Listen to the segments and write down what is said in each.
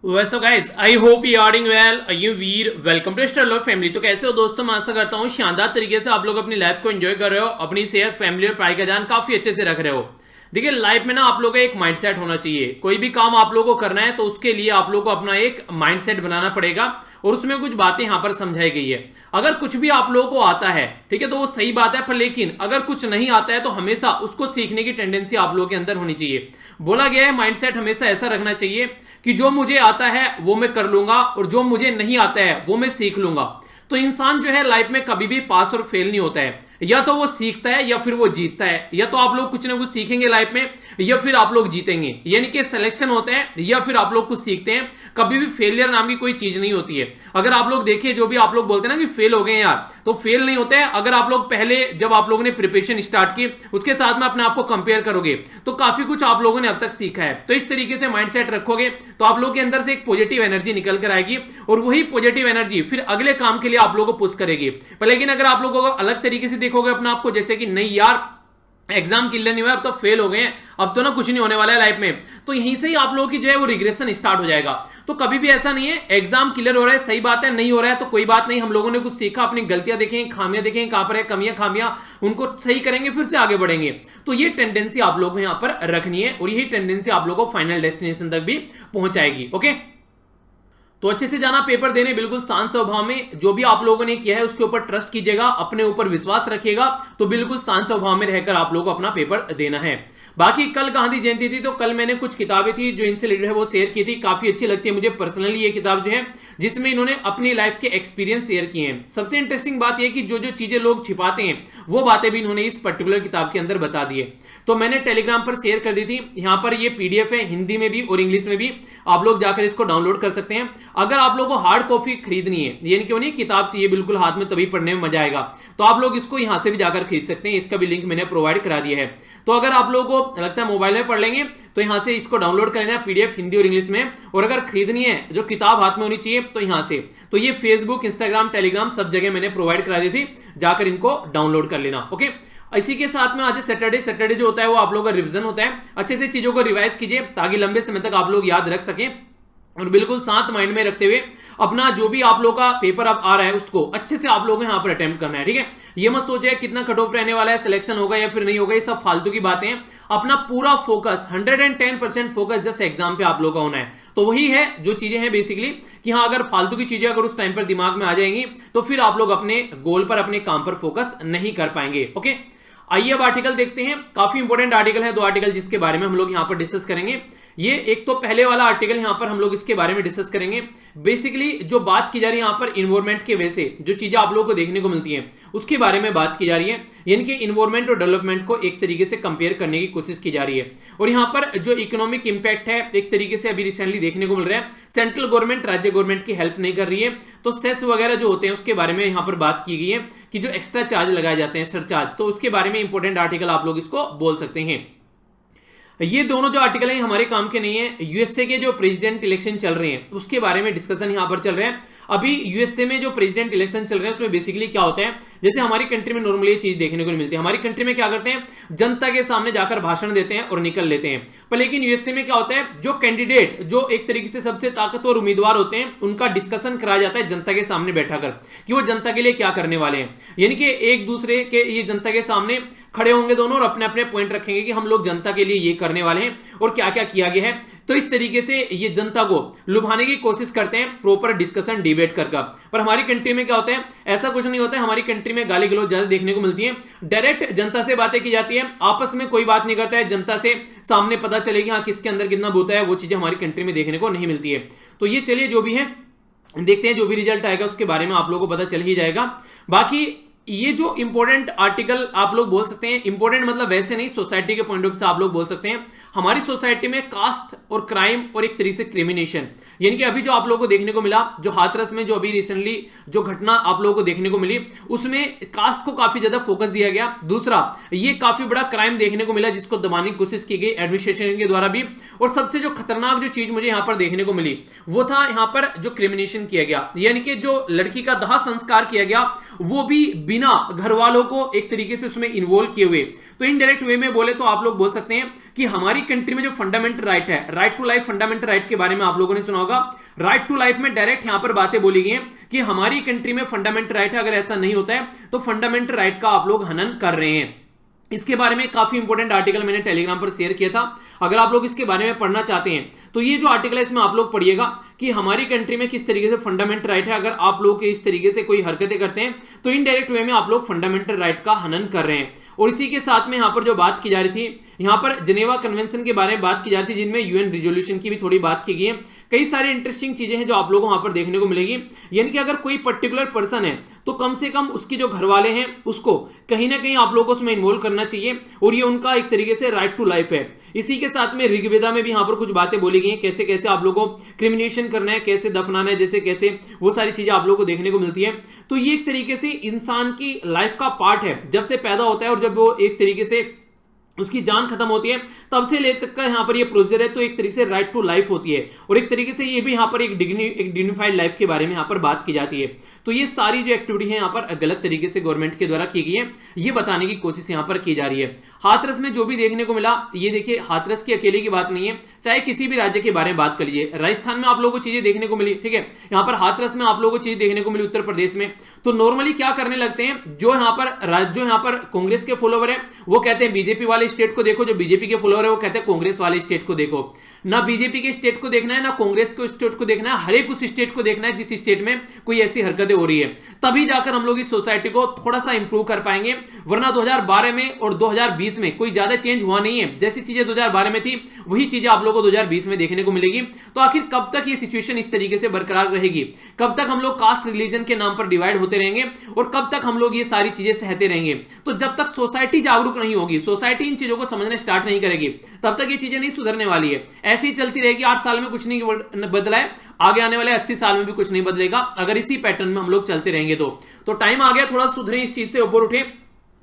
वैसे guys I hope you are doing well. You were welcome to Star Family. तो कैसे हो दोस्तों, मैं आशा करता हूँ शानदार तरीके से आप लोग अपनी लाइफ को एंजॉय कर रहे हो, अपनी सेहत, फैमिली और पढ़ाई का ध्यान काफी अच्छे से रख रहे हो। देखिए लाइफ में ना आप लोगों का एक माइंडसेट होना चाहिए। कोई भी काम आप लोगों को करना है तो उसके लिए आप लोगों को अपना एक माइंडसेट बनाना पड़ेगा और उसमें कुछ बातें यहां पर समझाई गई है। अगर कुछ भी आप लोगों को आता है, ठीक है, तो वो सही बात है, पर लेकिन अगर कुछ नहीं आता है तो हमेशा उसको सीखने की टेंडेंसी आप लोगों के अंदर होनी चाहिए। बोला गया है माइंडसेट हमेशा ऐसा रखना चाहिए कि जो मुझे आता है वो मैं कर लूंगा और जो मुझे नहीं आता है वो मैं सीख लूंगा। तो इंसान जो है लाइफ में कभी भी पास और फेल नहीं होता है, या तो वो सीखता है या फिर वो जीतता है। या तो आप लोग कुछ ना कुछ सीखेंगे लाइफ में या फिर आप लोग जीतेंगे, यानी कि सिलेक्शन होता है या फिर आप लोग कुछ सीखते हैं। कभी भी फेलियर नाम की कोई चीज नहीं होती है। अगर आप लोग देखिए, जो भी आप लोग बोलते हैं ना कि फेल हो गए यार, तो फेल नहीं होता है। अगर आप लोग पहले जब आप लोगों ने प्रिपरेशन स्टार्ट की उसके साथ में अपने आप को कंपेयर करोगे तो काफी कुछ आप लोगों ने अब तक सीखा है। तो इस तरीके से माइंडसेट रखोगे तो आप लोगों के अंदर से एक पॉजिटिव एनर्जी निकल कर आएगी और वही पॉजिटिव एनर्जी फिर अगले काम के लिए आप लोगों को पुश करेगी। पर लेकिन अगर आप लोगों को अलग तरीके से देखोगे अपना आपको, जैसे कि नहीं यार एग्जाम क्लियर नहीं हुआ, अब तो फेल हो गए हैं, अब तो ना कुछ नहीं होने वाला है लाइफ में, तो यहीं से ही आप लोगों की जो है वो रिग्रेशन स्टार्ट हो जाएगा। तो कभी भी ऐसा नहीं है, एग्जाम क्लियर हो रहा है सही बात है, नहीं हो रहा है तो कोई बात नहीं, हम लोगों ने कुछ सीखा, अपनी गलतियां देखेंगे, खामियां देखेंगे, कहां पर है कमियां खामियां, उनको सही करेंगे, फिर से आगे बढ़ेंगे। तो ये टेंडेंसी आप लोगों को यहां पर रखनी है और यही टेंडेंसी आप लोगों को फाइनल डेस्टिनेशन तक भी पहुंचाएगी। ओके, तो अच्छे से जाना पेपर देने, बिल्कुल शांत स्वभाव में। जो भी आप लोगों ने किया है उसके ऊपर ट्रस्ट कीजिएगा, अपने ऊपर विश्वास रखिएगा, तो बिल्कुल शांत स्वभाव में रहकर आप लोगों को अपना पेपर देना है। बाकी कल गांधी जयंती थी तो कल मैंने कुछ किताबें थी जो इनसे रिलेटेड है वो शेयर की थी, काफी अच्छी लगती है मुझे पर्सनली ये किताब जो है, जिसमें इन्होंने अपनी लाइफ के एक्सपीरियंस शेयर किए हैं। सबसे इंटरेस्टिंग बात यह कि जो जो चीजें लोग छिपाते हैं वो बातें भी इन्होंने इस पर्टिकुलर किताब के अंदर बता दी है। तो मैंने टेलीग्राम पर शेयर कर दी थी, यहां पर ये पीडीएफ है, हिंदी में भी और इंग्लिश में भी, आप लोग जाकर इसको डाउनलोड कर सकते हैं। अगर आप लोगों को हार्ड कॉपी खरीदनी है, यानी क्यों नहीं, किताब चाहिए बिल्कुल हाथ में, तभी पढ़ने में मजा आएगा, तो आप लोग इसको यहां से भी जाकर खरीद सकते हैं। इसका भी लिंक मैंने प्रोवाइड करा दिया है। तो अगर आप लोगों को लगता है मोबाइल में पढ़ लेंगे तो यहां से इसको डाउनलोड कर लेना, पीडीएफ हिंदी और इंग्लिश में। और अगर खरीदनी है, जो किताब हाथ में होनी चाहिए, तो यहां से, तो ये फेसबुक, इंस्टाग्राम, टेलीग्राम सब जगह मैंने प्रोवाइड करा दी थी, जाकर इनको डाउनलोड कर लेना। ओके, इसी के साथ में आज सैटरडे जो होता है वो आप लोगों का रिवीजन होता है। अच्छे से चीजों को रिवाइज कीजिए ताकि लंबे समय तक आप लोग याद रख सकें और बिल्कुल शांत माइंड में रखते हुए अपना जो भी आप लोग का पेपर अब आ रहा है उसको अच्छे से आप लोगों को यहां पर अटेम्प्ट करना है। ठीक है, ये मत सोचिए कितना कट ऑफ रहने वाला है, सिलेक्शन होगा या फिर नहीं होगा, ये सब फालतू की बातें हैं। अपना पूरा फोकस 110% फोकस जस्ट एग्जाम पे आप लोग का होना है। तो वही है जो चीजें हैं बेसिकली, कि हाँ अगर फालतू की चीजें अगर उस टाइम पर दिमाग में आ जाएंगी तो फिर आप लोग अपने गोल पर, अपने काम पर फोकस नहीं कर पाएंगे। ओके, आइए अब आर्टिकल देखते हैं। काफी इंपॉर्टेंट आर्टिकल है, दो आर्टिकल जिसके बारे में हम लोग यहां पर डिस्कस करेंगे। ये एक तो पहले वाला आर्टिकल यहां पर हम लोग इसके बारे में डिस्कस करेंगे। बेसिकली जो बात की जा रही है यहां पर इन्वायरमेंट के वजह से जो चीजें आप लोगों को देखने को मिलती हैं उसके बारे में बात की जा रही है, यानी कि इन्वायरमेंट और डेवलपमेंट को एक तरीके से कंपेयर करने की कोशिश की जा रही है। और यहां पर जो इकोनॉमिक इंपैक्ट है एक तरीके से अभी रिसेंटली देखने को मिल रहा है, सेंट्रल गवर्नमेंट राज्य गवर्नमेंट की हेल्प नहीं कर रही है, तो सेस वगैरह जो होते हैं उसके बारे में यहां पर बात की गई है कि जो एक्स्ट्रा चार्ज लगाए जाते हैं, सरचार्ज, तो उसके बारे में इंपॉर्टेंट आर्टिकल आप लोग इसको बोल सकते हैं। ये दोनों जो आर्टिकल हैं हमारे काम के नहीं है। यूएसए के जो प्रेसिडेंट इलेक्शन चल रहे हैं उसके बारे में डिस्कशन यहां पर चल रहे हैं। अभी यूएसए में जो प्रेसिडेंट इलेक्शन चल रहे हैं उसमें बेसिकली क्या होता है, जैसे हमारी कंट्री में नॉर्मली ये चीज देखने को नहीं मिलती। हमारी कंट्री में क्या करते हैं, जनता के सामने जाकर भाषण देते हैं और निकल लेते हैं। पर लेकिन यूएसए में क्या होता है, जो कैंडिडेट, जो एक तरीके से सबसे ताकतवर उम्मीदवार होते हैं, उनका डिस्कशन कराया जाता है जनता के सामने बैठाकर कि वो जनता के लिए क्या करने वाले हैं। यानी कि एक दूसरे के, ये जनता के सामने खड़े होंगे दोनों और अपने अपने पॉइंट रखेंगे कि हम लोग जनता के लिए ये करने वाले हैं और क्या क्या किया गया है। तो इस तरीके से ये जनता को लुभाने की कोशिश करते हैं प्रॉपर डिस्कशन डिबेट कर। पर हमारी कंट्री में क्या होता है, ऐसा कुछ नहीं होता है। हमारी कंट्री में गाली गलौज ज्यादा देखने को मिलती है, डायरेक्ट जनता से बातें की जाती है, आपस में कोई बात नहीं करता है, जनता से सामने पता चलेगी हाँ किसके अंदर कितना भूत है, वो चीजें हमारी कंट्री में देखने को नहीं मिलती है। तो ये चलिए जो भी है देखते हैं, जो भी रिजल्ट आएगा उसके बारे में आप लोगों को पता चल ही जाएगा। बाकी ये जो इंपॉर्टेंट आर्टिकल आप लोग बोल सकते हैं, इंपॉर्टेंट मतलब वैसे नहीं, सोसाइटी के पॉइंट ऑफ व्यू से आप लोग बोल सकते हैं। हमारी सोसाइटी में कास्ट और क्राइम और एक तरीके से क्रिमिनेशन, यानी कि अभी जो आप लोगों को देखने को मिला, जो हाथरस में जो अभी रिसेंटली जो घटना आप लोगों को देखने को मिली, उसमें कास्ट को काफी ज्यादा फोकस दिया गया। दूसरा, ये काफी बड़ा क्राइम देखने को मिला जिसको दबाने की कोशिश की गई एडमिनिस्ट्रेशन के द्वारा भी। और सबसे जो खतरनाक जो चीज मुझे यहां पर देखने को मिली वो था यहां पर जो क्रिमिनेशन किया गया, यानी कि जो लड़की का दाह संस्कार किया गया वो भी बिना घर वालों को एक तरीके से उसमें इन्वॉल्व किए हुए। तो इनडायरेक्ट वे में बोले तो आप लोग बोल सकते हैं कि हमारी कंट्री में जो फंडामेंटल राइट है, right to life fundamental right के बारे में आप लोगों ने सुना होगा। राइट टू लाइफ में डायरेक्ट यहां पर बातें बोली गई हैं कि हमारी कंट्री में फंडामेंटल राइट है, अगर ऐसा नहीं होता है तो फंडामेंटल राइट का आप लोग हनन कर रहे हैं। इसके बारे में काफी इंपॉर्टेंट आर्टिकल मैंने टेलीग्राम पर शेयर किया था, अगर आप लोग इसके बारे में पढ़ना चाहते हैं तो ये जो आर्टिकल है इसमें आप लोग पढ़िएगा कि हमारी कंट्री में किस तरीके से फंडामेंटल राइट है। अगर आप लोग इस तरीके से कोई हरकतें करते हैं तो इनडायरेक्ट वे में आप लोग फंडामेंटल राइट का हनन कर रहे हैं। और इसी के साथ में यहां पर जो बात की जा रही थी, यहां पर जिनेवा कन्वेंशन के बारे में बात की जा रही थी, जिनमें यूएन रिजोल्यूशन की भी थोड़ी बात की गई है। कई सारी इंटरेस्टिंग चीजें हैं जो आप लोगों को वहां पर देखने को मिलेगी। यानी कि अगर कोई पर्टिकुलर पर्सन है तो कम से कम उसके जो घर वाले हैं उसको कहीं ना कहीं आप लोगों को उसमें इन्वॉल्व करना चाहिए, और ये उनका एक तरीके से राइट टू लाइफ है। इसी के साथ में ऋग्वेदा में भी यहां पर कुछ बातें बोली गई हैं, कैसे कैसे आप लोगों को क्रिमिनेशन करना है, कैसे दफनाना है, जैसे कैसे वो सारी चीजें आप लोगों को देखने को मिलती है। तो ये एक तरीके से इंसान की लाइफ का पार्ट है, जब से पैदा होता है और जब वो एक तरीके से उसकी जान खत्म होती है तब से ले तक का यहाँ पर ये प्रोसीजर है। तो एक तरीके से राइट टू लाइफ होती है, और एक तरीके से ये भी यहाँ पर एक डिग्निफाइड लाइफ के बारे में यहाँ पर बात की जाती है। तो ये सारी जो एक्टिविटी है यहाँ पर गलत तरीके से गवर्नमेंट के द्वारा की गई है, ये बताने की कोशिश यहाँ पर की जा रही है। हाथरस में जो भी देखने को मिला, ये देखिए हाथरस की अकेले की बात नहीं है, चाहे किसी भी राज्य के बारे में बात कर लीजिए। राजस्थान में आप लोगों को चीजें देखने को मिली, ठीक है, यहाँ पर हाथरस में आप लोगों को चीजें देखने को मिली उत्तर प्रदेश में। तो नॉर्मली क्या करने लगते हैं, जो यहाँ पर कांग्रेस के फॉलोवर है वो कहते हैं बीजेपी वाले स्टेट को देखो, जो बीजेपी के फॉलोवर है वो कहते हैं कांग्रेस वाले स्टेट को देखो। ना बीजेपी के स्टेट को देखना है ना कांग्रेस के स्टेट को देखना है, हर एक उस स्टेट को देखना है जिस स्टेट में कोई ऐसी हरकतें हो रही है, तभी जाकर हम लोग इस सोसाइटी को थोड़ा सा इंप्रूव कर पाएंगे। वरना 2012 में और 2020 में कोई ज्यादा चेंज हुआ नहीं है, जैसी चीजें 2012 में थी वही चीजें आप लोगों को 2020 में देखने को मिलेगी। तो आखिर कब तक ये सिचुएशन इस तरीके से बरकरार रहेगी, कब तक हम लोग कास्ट रिलीजन के नाम पर डिवाइड होते रहेंगे, और कब तक हम लोग ये सारी चीजें सहते रहेंगे। तो जब तक सोसाइटी जागरूक नहीं होगी, सोसाइटी इन चीजों को समझना स्टार्ट नहीं करेगी, तब तक ये चीजें नहीं सुधरने वाली है। ऐसी चलती रहेगी, 8 साल में कुछ नहीं बदला है, आगे आने वाले 80 साल में भी कुछ नहीं बदलेगा अगर इसी पैटर्न में हम लोग चलते रहेंगे। तो टाइम आ गया थोड़ा सुधरे, इस चीज से ऊपर उठे,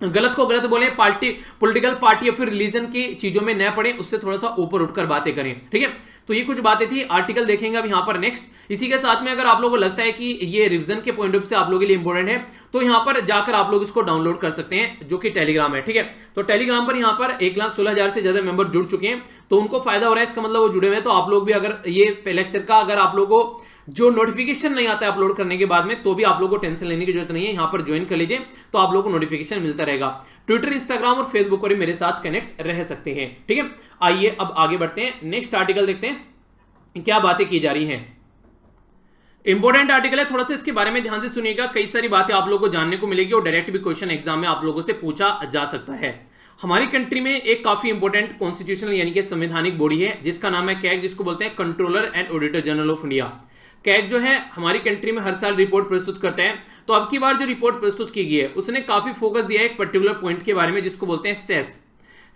गलत को गलत बोले, पॉलिटिकल पार्टी या फिर रिलीजन की चीजों में न पड़े, उससे थोड़ा सा ऊपर उठकर बातें करें, ठीक है। तो ये कुछ बातें थी, आर्टिकल देखेंगे अब यहां पर नेक्स्ट। इसी के साथ में अगर आप लोगों को लगता है कि ये रिवीजन के पॉइंट ऑफ व्यू से आप लोगों के लिए इंपॉर्टेंट है तो यहां पर जाकर आप लोग इसको डाउनलोड कर सकते हैं, जो कि टेलीग्राम है, ठीक है। तो टेलीग्राम पर यहां पर 1,16,000 से ज्यादा मेंबर जुड़ चुके हैं, तो उनको फायदा हो रहा है, इसका मतलब वो जुड़े हुए हैं। तो आप लोग भी अगर ये लेक्चर का अगर आप लोगों को जो नोटिफिकेशन नहीं आता है अपलोड करने के बाद में, तो भी आप लोगों को टेंशन लेने की जरूरत नहीं है, यहां पर ज्वाइन कर लीजिए तो आप लोगों को नोटिफिकेशन मिलता रहेगा। ट्विटर, इंस्टाग्राम और फेसबुक पर भी मेरे साथ कनेक्ट रह सकते हैं, ठीक है। आइए अब आगे बढ़ते हैं, नेक्स्ट आर्टिकल देखते हैं क्या बातें की जा रही हैं। इंपॉर्टेंट आर्टिकल है, थोड़ा सा इसके बारे में ध्यान से सुनिएगा, कई सारी बातें आप लोगों को जानने को मिलेगी और डायरेक्ट भी क्वेश्चन एग्जाम में आप लोगों से पूछा जा सकता है। हमारी कंट्री में एक काफी इंपॉर्टेंट कॉन्स्टिट्यूशनल यानी कि संवैधानिक बॉडी है जिसका नाम है कैग, जिसको बोलते हैं controller and auditor general of India. CAG जो है हमारी कंट्री में हर साल रिपोर्ट प्रस्तुत करते हैं। तो अब की बार जो रिपोर्ट प्रस्तुत की गई है उसने काफी फोकस दिया है एक पर्टिकुलर पॉइंट के बारे में, जिसको बोलते हैं सेस।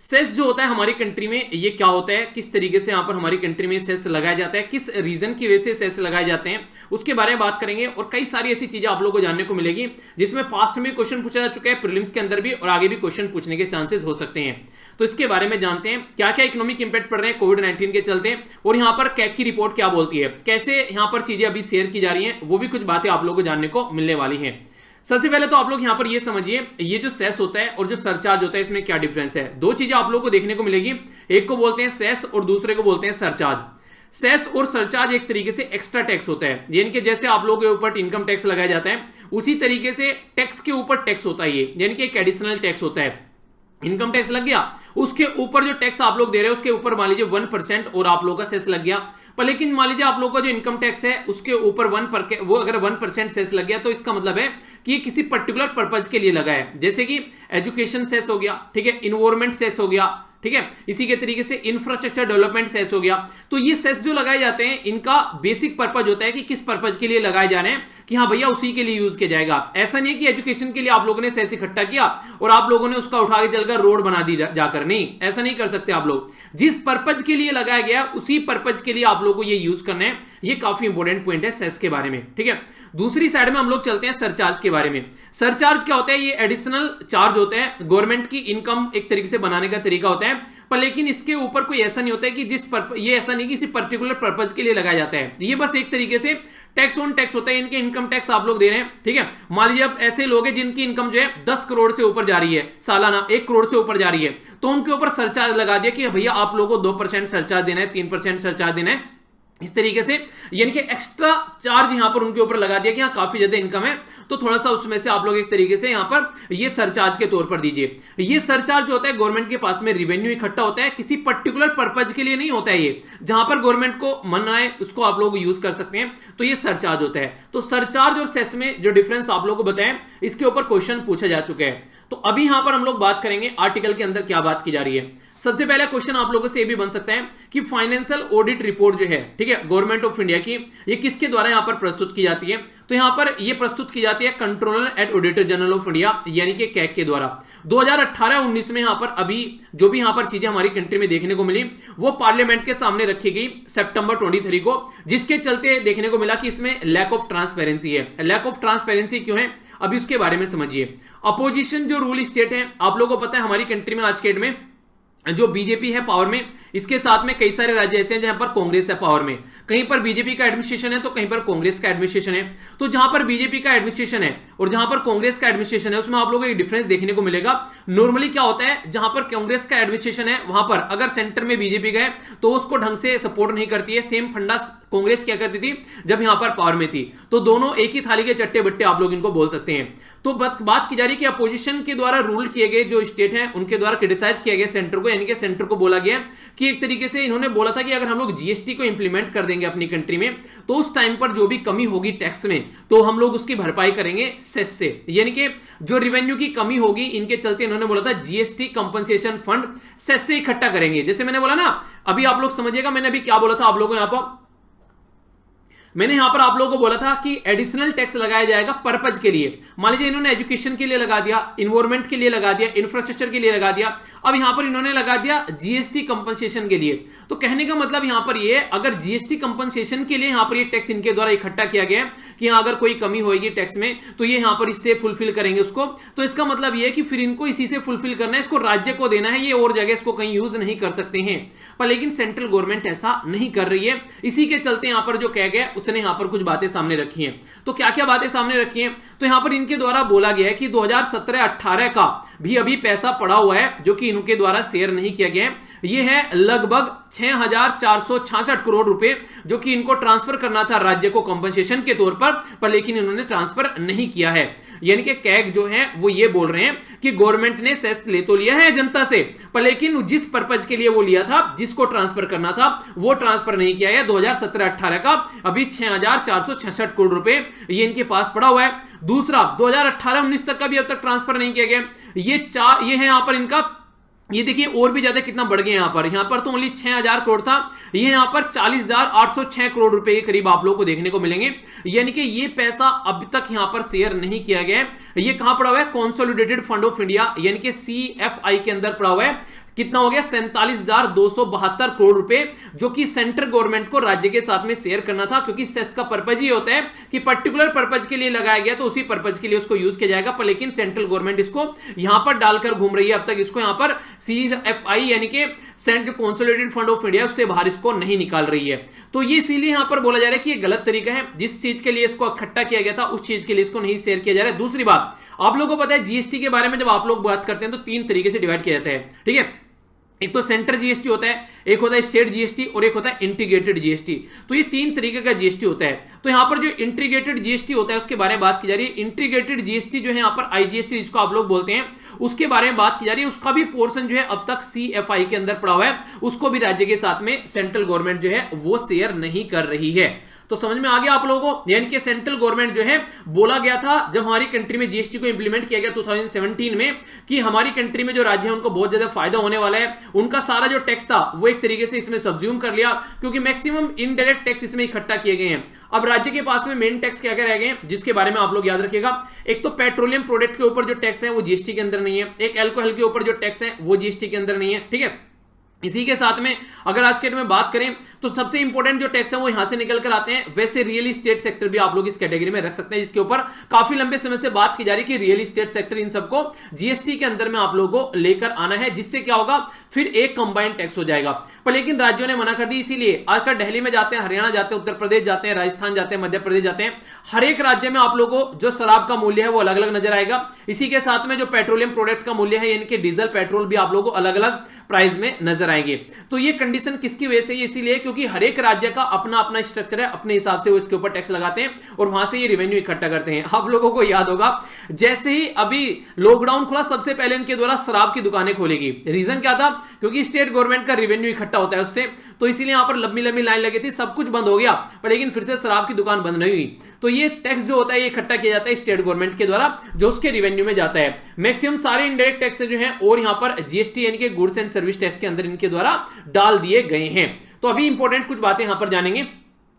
सेस जो होता है हमारी कंट्री में, ये क्या होता है, किस तरीके से यहाँ पर हमारी कंट्री में सेस लगाया जाता है, किस रीजन की वजह से सेस लगाए जाते हैं, उसके बारे में बात करेंगे। और कई सारी ऐसी चीजें आप लोगों को जानने को मिलेगी जिसमें पास्ट में क्वेश्चन पूछा जा चुका है, प्रीलिम्स के अंदर भी, और आगे भी क्वेश्चन पूछने के चांसेस हो सकते हैं। तो इसके बारे में जानते हैं क्या क्या इकोनॉमिक इंपैक्ट पड़ रहे हैं कोविड-19 के चलते, और यहाँ पर कैग की रिपोर्ट क्या बोलती है, कैसे यहाँ पर चीजें अभी शेयर की जा रही हैं, वो भी कुछ बातें आप लोगों को जानने को मिलने वाली हैं। सबसे पहले तो आप लोग यहां पर ये समझिए, ये जो सेस होता है और जो सरचार्ज होता है इसमें क्या डिफरेंस है। दो चीजें आप लोगों को देखने को मिलेगी, एक को बोलते हैं सेस और दूसरे को बोलते हैं सरचार्ज। सेस और सरचार्ज एक तरीके से एक्स्ट्रा टैक्स होता है, यानी कि जैसे आप लोगों के ऊपर इनकम टैक्स लगाया जाता है उसी तरीके से टैक्स के ऊपर टैक्स होता है, ये यानी कि एक एडिशनल टैक्स होता है। इनकम टैक्स लग गया, उसके ऊपर जो टैक्स आप लोग दे रहे हैं उसके ऊपर मान लीजिए 1% और आप लोगों का सेस लग गया। पर लेकिन मान लीजिए आप लोगों का जो इनकम टैक्स है उसके ऊपर वो अगर 1% सेस लग गया तो इसका मतलब है कि ये किसी पर्टिकुलर पर्पज के लिए लगा है, जैसे कि एजुकेशन सेस हो गया, ठीक है, इन्वायरमेंट सेस हो गया, ठीक है, इसी के तरीके से इंफ्रास्ट्रक्चर डेवलपमेंट सेस हो गया। तो ये सेस जो लगाए जाते हैं इनका बेसिक पर्पज होता है कि किस पर्पज के लिए लगाए जा रहे हैं, कि हाँ भैया उसी के लिए यूज किया जाएगा। ऐसा नहीं है कि एजुकेशन के लिए आप लोगों ने सेस इकट्ठा किया और आप लोगों ने उसका उठा के चलकर रोड बना दी जाकर, नहीं, ऐसा नहीं कर सकते आप लोग। जिस पर्पज के लिए लगाया गया उसी पर्पज के लिए आप लोगों को ये यूज करना है। ये काफी इंपॉर्टेंट पॉइंट है सेस के बारे में, ठीक है। दूसरी साइड में हम लोग चलते हैं सरचार्ज के बारे में। सरचार्ज क्या होता है, ये एडिशनल चार्ज होते हैं, गवर्नमेंट की इनकम एक तरीके से बनाने का तरीका होता है, पर लेकिन इसके ऊपर कोई ऐसा नहीं होता है कि ये ऐसा नहीं कि किसी पर्टिकुलर पर्पज के लिए लगाया जाता है, ये बस एक तरीके से टैक्स ऑन टैक्स होता है, इनके इनकम टैक्स आप लोग दे रहे हैं, ठीक है। मान लीजिए अब ऐसे लोग हैं जिनकी इनकम जो है 10 करोड़ से ऊपर जा रही है, सालाना 1 करोड़ से ऊपर जा रही है, तो उनके ऊपर सरचार्ज लगा दिया कि भैया आप लोगों को 2% सरचार्ज देना है, 3% सरचार्ज देना है, इस तरीके से यानी कि एक्स्ट्रा चार्ज यहां पर उनके ऊपर लगा दिया कि हाँ काफी ज्यादा इनकम है तो थोड़ा सा उसमें से आप लोग एक तरीके से यहां पर ये सरचार्ज के तौर पर दीजिए। ये सरचार्ज होता है गवर्नमेंट के पास में रिवेन्यू इकट्ठा होता है, किसी पर्टिकुलर पर्पज के लिए नहीं होता है, ये जहां पर गवर्नमेंट को मन आए उसको आप लोग यूज कर सकते हैं, तो ये सरचार्ज होता है। तो सरचार्ज और सेस में जो डिफरेंस आप लोग को बताएं, इसके ऊपर क्वेश्चन पूछा जा चुका है। तो अभी यहां पर हम लोग बात करेंगे आर्टिकल के अंदर क्या बात की जा रही है। सबसे पहला क्वेश्चन आप लोगों से ये भी बन सकता है कि फाइनेंशियल ऑडिट रिपोर्ट जो है, ठीक है, गवर्नमेंट ऑफ इंडिया की, ये किसके द्वारा यहां पर प्रस्तुत की जाती है, तो यहां पर ये प्रस्तुत की जाती है controller and auditor general of India यानी कि कैग के द्वारा। 2018-19 में यहां पर अभी जो भी यहां पर चीजें हमारी कंट्री में देखने को मिली वो पार्लियामेंट के सामने रखी गई सितंबर 23 को, जिसके चलते देखने को मिला कि इसमें लैक ऑफ ट्रांसपेरेंसी है। लैक ऑफ ट्रांसपेरेंसी क्यों है, अभी उसके बारे में समझिए। अपोजिशन जो रूल स्टेट है, आप लोगों को पता है हमारी कंट्री में आज के डेट में जो बीजेपी है पावर में, इसके साथ में कई सारे राज्य ऐसे हैं जहां पर कांग्रेस है पावर में, कहीं पर बीजेपी का एडमिनिस्ट्रेशन है तो कहीं पर कांग्रेस का एडमिनिस्ट्रेशन है। तो जहां पर बीजेपी का एडमिनिस्ट्रेशन है और जहां पर कांग्रेस का एडमिनिस्ट्रेशन है उसमें आप लोगों को एक डिफरेंस देखने को मिलेगा। नॉर्मली क्या होता है, जहां पर कांग्रेस का एडमिनिस्ट्रेशन है वहां पर अगर सेंटर में बीजेपी गए तो उसको ढंग से सपोर्ट नहीं करती है। सेम फंडा कांग्रेस क्या करती थी जब यहां पर पावर में थी, तो दोनों एक ही थाली के चट्टे बट्टे आप लोग इनको बोल सकते हैं। तो बात की जा रही है कि अपोजिशन के द्वारा रूल किए गए जो स्टेट हैं उनके द्वारा क्रिटिसाइज किया गया सेंटर को, यानी कि सेंटर को बोला गया कि एक तरीके से इन्होंने बोला था कि अगर हम लोग जीएसटी को इंप्लीमेंट कर देंगे अपनी कंट्री में तो उस टाइम पर जो भी कमी होगी टैक्स में तो हम लोग उसकी भरपाई करेंगे सेस से, यानी कि जो रिवेन्यू की कमी होगी इनके चलते इन्होंने बोला था जीएसटी कंपनसेशन फंड सेस से इकट्ठा करेंगे। जैसे मैंने बोला ना, अभी आप लोग समझिएगा मैंने अभी क्या बोला था आप लोगों को, यहां पर मैंने यहां पर आप लोगों को बोला था कि एडिशनल टैक्स लगाया जाएगा पर्पज के लिए। मान लीजिए इन्होंने एजुकेशन के लिए लगा दिया, इन्वायरमेंट के लिए लगा दिया, इंफ्रास्ट्रक्चर के लिए लगा दिया, अब यहां पर इन्होंने लगा दिया जीएसटी कंपनसेशन के लिए। तो कहने का मतलब यहां पर ये, अगर जीएसटी कंपनसेशन के लिए यहां पर ये टैक्स इनके द्वारा इकट्ठा किया गया कि यहां अगर कोई कमी होगी टैक्स में तो ये यहां पर इससे फुलफिल करेंगे उसको, तो इसका मतलब ये है कि फिर इनको इसी से फुलफिल करना है, इसको राज्य को देना है, ये और जगह इसको कहीं यूज नहीं कर सकते हैं। पर लेकिन सेंट्रल गवर्नमेंट ऐसा नहीं कर रही है, इसी के चलते यहां पर जो कह गया उसने यहां पर कुछ बातें सामने रखी हैं। तो क्या क्या बातें सामने रखी हैं, तो यहां पर इनके द्वारा बोला गया है कि 2017-18 का भी अभी पैसा पड़ा हुआ है जो कि इनके द्वारा शेयर नहीं किया गया है। ये है लगभग 6,466 करोड़ रुपए जो कि इनको ट्रांसफर करना था राज्य को कंपनसेशन के तौर पर लेकिन इन्होंने ट्रांसफर नहीं किया है। यानी कि कैग जो है वो ये बोल रहे हैं कि गवर्नमेंट ने सेस ले तो लिया है जनता से, पर लेकिन जिस पर्पज के लिए वो लिया था, जिसको ट्रांसफर करना था वो ट्रांसफर नहीं किया है। 2017-18 का अभी 6,466 करोड़ रुपए ये इनके पास पड़ा हुआ है। दूसरा 2018-19 तक का भी अब तक ट्रांसफर नहीं किया गया। ये है यहां पर इनका, ये देखिए और भी ज्यादा कितना बढ़ गया यहां पर तो ओनली 6,000 करोड़ था, ये यहां पर 40,806 करोड़ रुपए के करीब आप लोगों को देखने को मिलेंगे। यानी कि ये पैसा अब तक यहां पर शेयर नहीं किया गया है। ये कहां पड़ा हुआ है, कंसोलिडेटेड फंड ऑफ इंडिया यानी कि CFI के अंदर पड़ा हुआ है। कितना हो गया, 47,272 करोड़ रुपए जो कि सेंट्रल गवर्नमेंट को राज्य के साथ में शेयर करना था, क्योंकि सेस का पर्पज ही होता है कि पर्टिकुलर पर्पज के लिए लगाया गया तो उसी पर्पज के लिए उसको यूज किया जाएगा। पर लेकिन सेंट्रल गवर्नमेंट इसको यहां पर डालकर घूम रही है, अब तक इसको यहां पर CFI यानी कि central consolidated fund of India उससे बाहर इसको नहीं निकाल रही है। तो ये इसीलिए यहां पर बोला जा रहा है कि ये गलत तरीका है, जिस चीज के लिए इसको इकट्ठा किया गया था उस चीज के लिए इसको नहीं शेयर किया जा रहा है। दूसरी बात, आप लोगों को पता है जीएसटी के बारे में जब आप लोग बात करते हैं तो 3 तरीके से डिवाइड किया जाता है, ठीक है। एक तो सेंटर जीएसटी होता है, एक होता है स्टेट जीएसटी और एक होता है इंटीग्रेटेड जीएसटी। तो ये 3 तरीके का जीएसटी होता है। तो यहां पर जो इंटीग्रेटेड जीएसटी होता है उसके बारे में बात की जा रही है। इंटीग्रेटेड जीएसटी जो है यहां पर IGST जिसको आप लोग बोलते हैं उसके बारे में बात की जा रही है। उसका भी पोर्शन जो है अब तक CFI के अंदर पड़ा हुआ है, उसको भी राज्य के साथ में सेंट्रल गवर्नमेंट जो है वो शेयर नहीं कर रही है। तो समझ में आ गया आप लोगों को, यानी कि सेंट्रल गवर्नमेंट जो है, बोला गया था जब हमारी कंट्री में जीएसटी को इंप्लीमेंट किया गया 2017 में कि हमारी कंट्री में जो राज्य है उनको बहुत ज्यादा फायदा होने वाला है, उनका सारा जो टैक्स था वो एक तरीके से इसमें सब्ज्यूम कर लिया, क्योंकि मैक्सिमम इनडायरेक्ट टैक्स इसमें इकट्ठा किए गए हैं। अब राज्य के पास में मेन टैक्स क्या क्या रह गए जिसके बारे में आप लोग याद रखिएगा। एक तो पेट्रोलियम प्रोडक्ट के ऊपर जो टैक्स है वो जीएसटी के अंदर नहीं है, एक अल्कोहल के ऊपर जो टैक्स है वो जीएसटी के अंदर नहीं है, ठीक है। इसी के साथ में अगर आज के डेट में बात करें तो सबसे इंपॉर्टेंट जो टैक्स है वो यहां से निकल कर आते हैं। वैसे रियल इस्टेट सेक्टर भी आप लोग इस कैटेगरी में रख सकते हैं, जिसके ऊपर काफी लंबे समय से बात की जा रही है कि रियल इस्टेट सेक्टर इन सबको जीएसटी के अंदर में आप लोगों को लेकर आना है, जिससे क्या होगा फिर एक कंबाइंड टैक्स हो जाएगा। पर लेकिन राज्यों ने मना कर दी। इसीलिए आजकल दिल्ली में जाते हैं, हरियाणा जाते हैं, उत्तर प्रदेश जाते हैं, राजस्थान जाते हैं, मध्य प्रदेश जाते हैं, हर एक राज्य में आप लोगों को जो शराब का मूल्य है वो अलग अलग नजर आएगा। इसी के साथ में जो पेट्रोलियम प्रोडक्ट का मूल्य है यानी कि डीजल पेट्रोल भी आप लोगों को अलग अलग प्राइस में नजर आएंगे। तो ये कंडीशन किसकी वजह से? इसीलिए क्योंकि हर एक राज्य का अपना अपना स्ट्रक्चर है, अपने हिसाब से वो इसके ऊपर टैक्स लगाते हैं और वहां से ये रेवेन्यू इकट्ठा करते हैं। आप लोगों को याद होगा जैसे ही अभी लॉकडाउन खुला सबसे पहले इनके द्वारा शराब की दुकानें खोलेगी। रीजन क्या था? क्योंकि स्टेट गवर्नमेंट का रेवेन्यू इकट्ठा होता है उससे, तो इसीलिए यहां पर लंबी लंबी लाइन लगी थी, सब कुछ बंद हो गया, पर लेकिन फिर से शराब की दुकान बंद नहीं हुई। तो ये टैक्स जो होता है ये इकट्ठा किया जाता है स्टेट गवर्नमेंट के द्वारा, जो उसके रेवेन्यू में जाता है। मैक्सिमम सारे इनडायरेक्ट टैक्स जो है और यहां पर जीएसटी यानी कि गुड्स एंड सर्विस टैक्स के अंदर इनके द्वारा डाल दिए गए हैं। तो अभी इंपॉर्टेंट कुछ बातें यहां पर जानेंगे।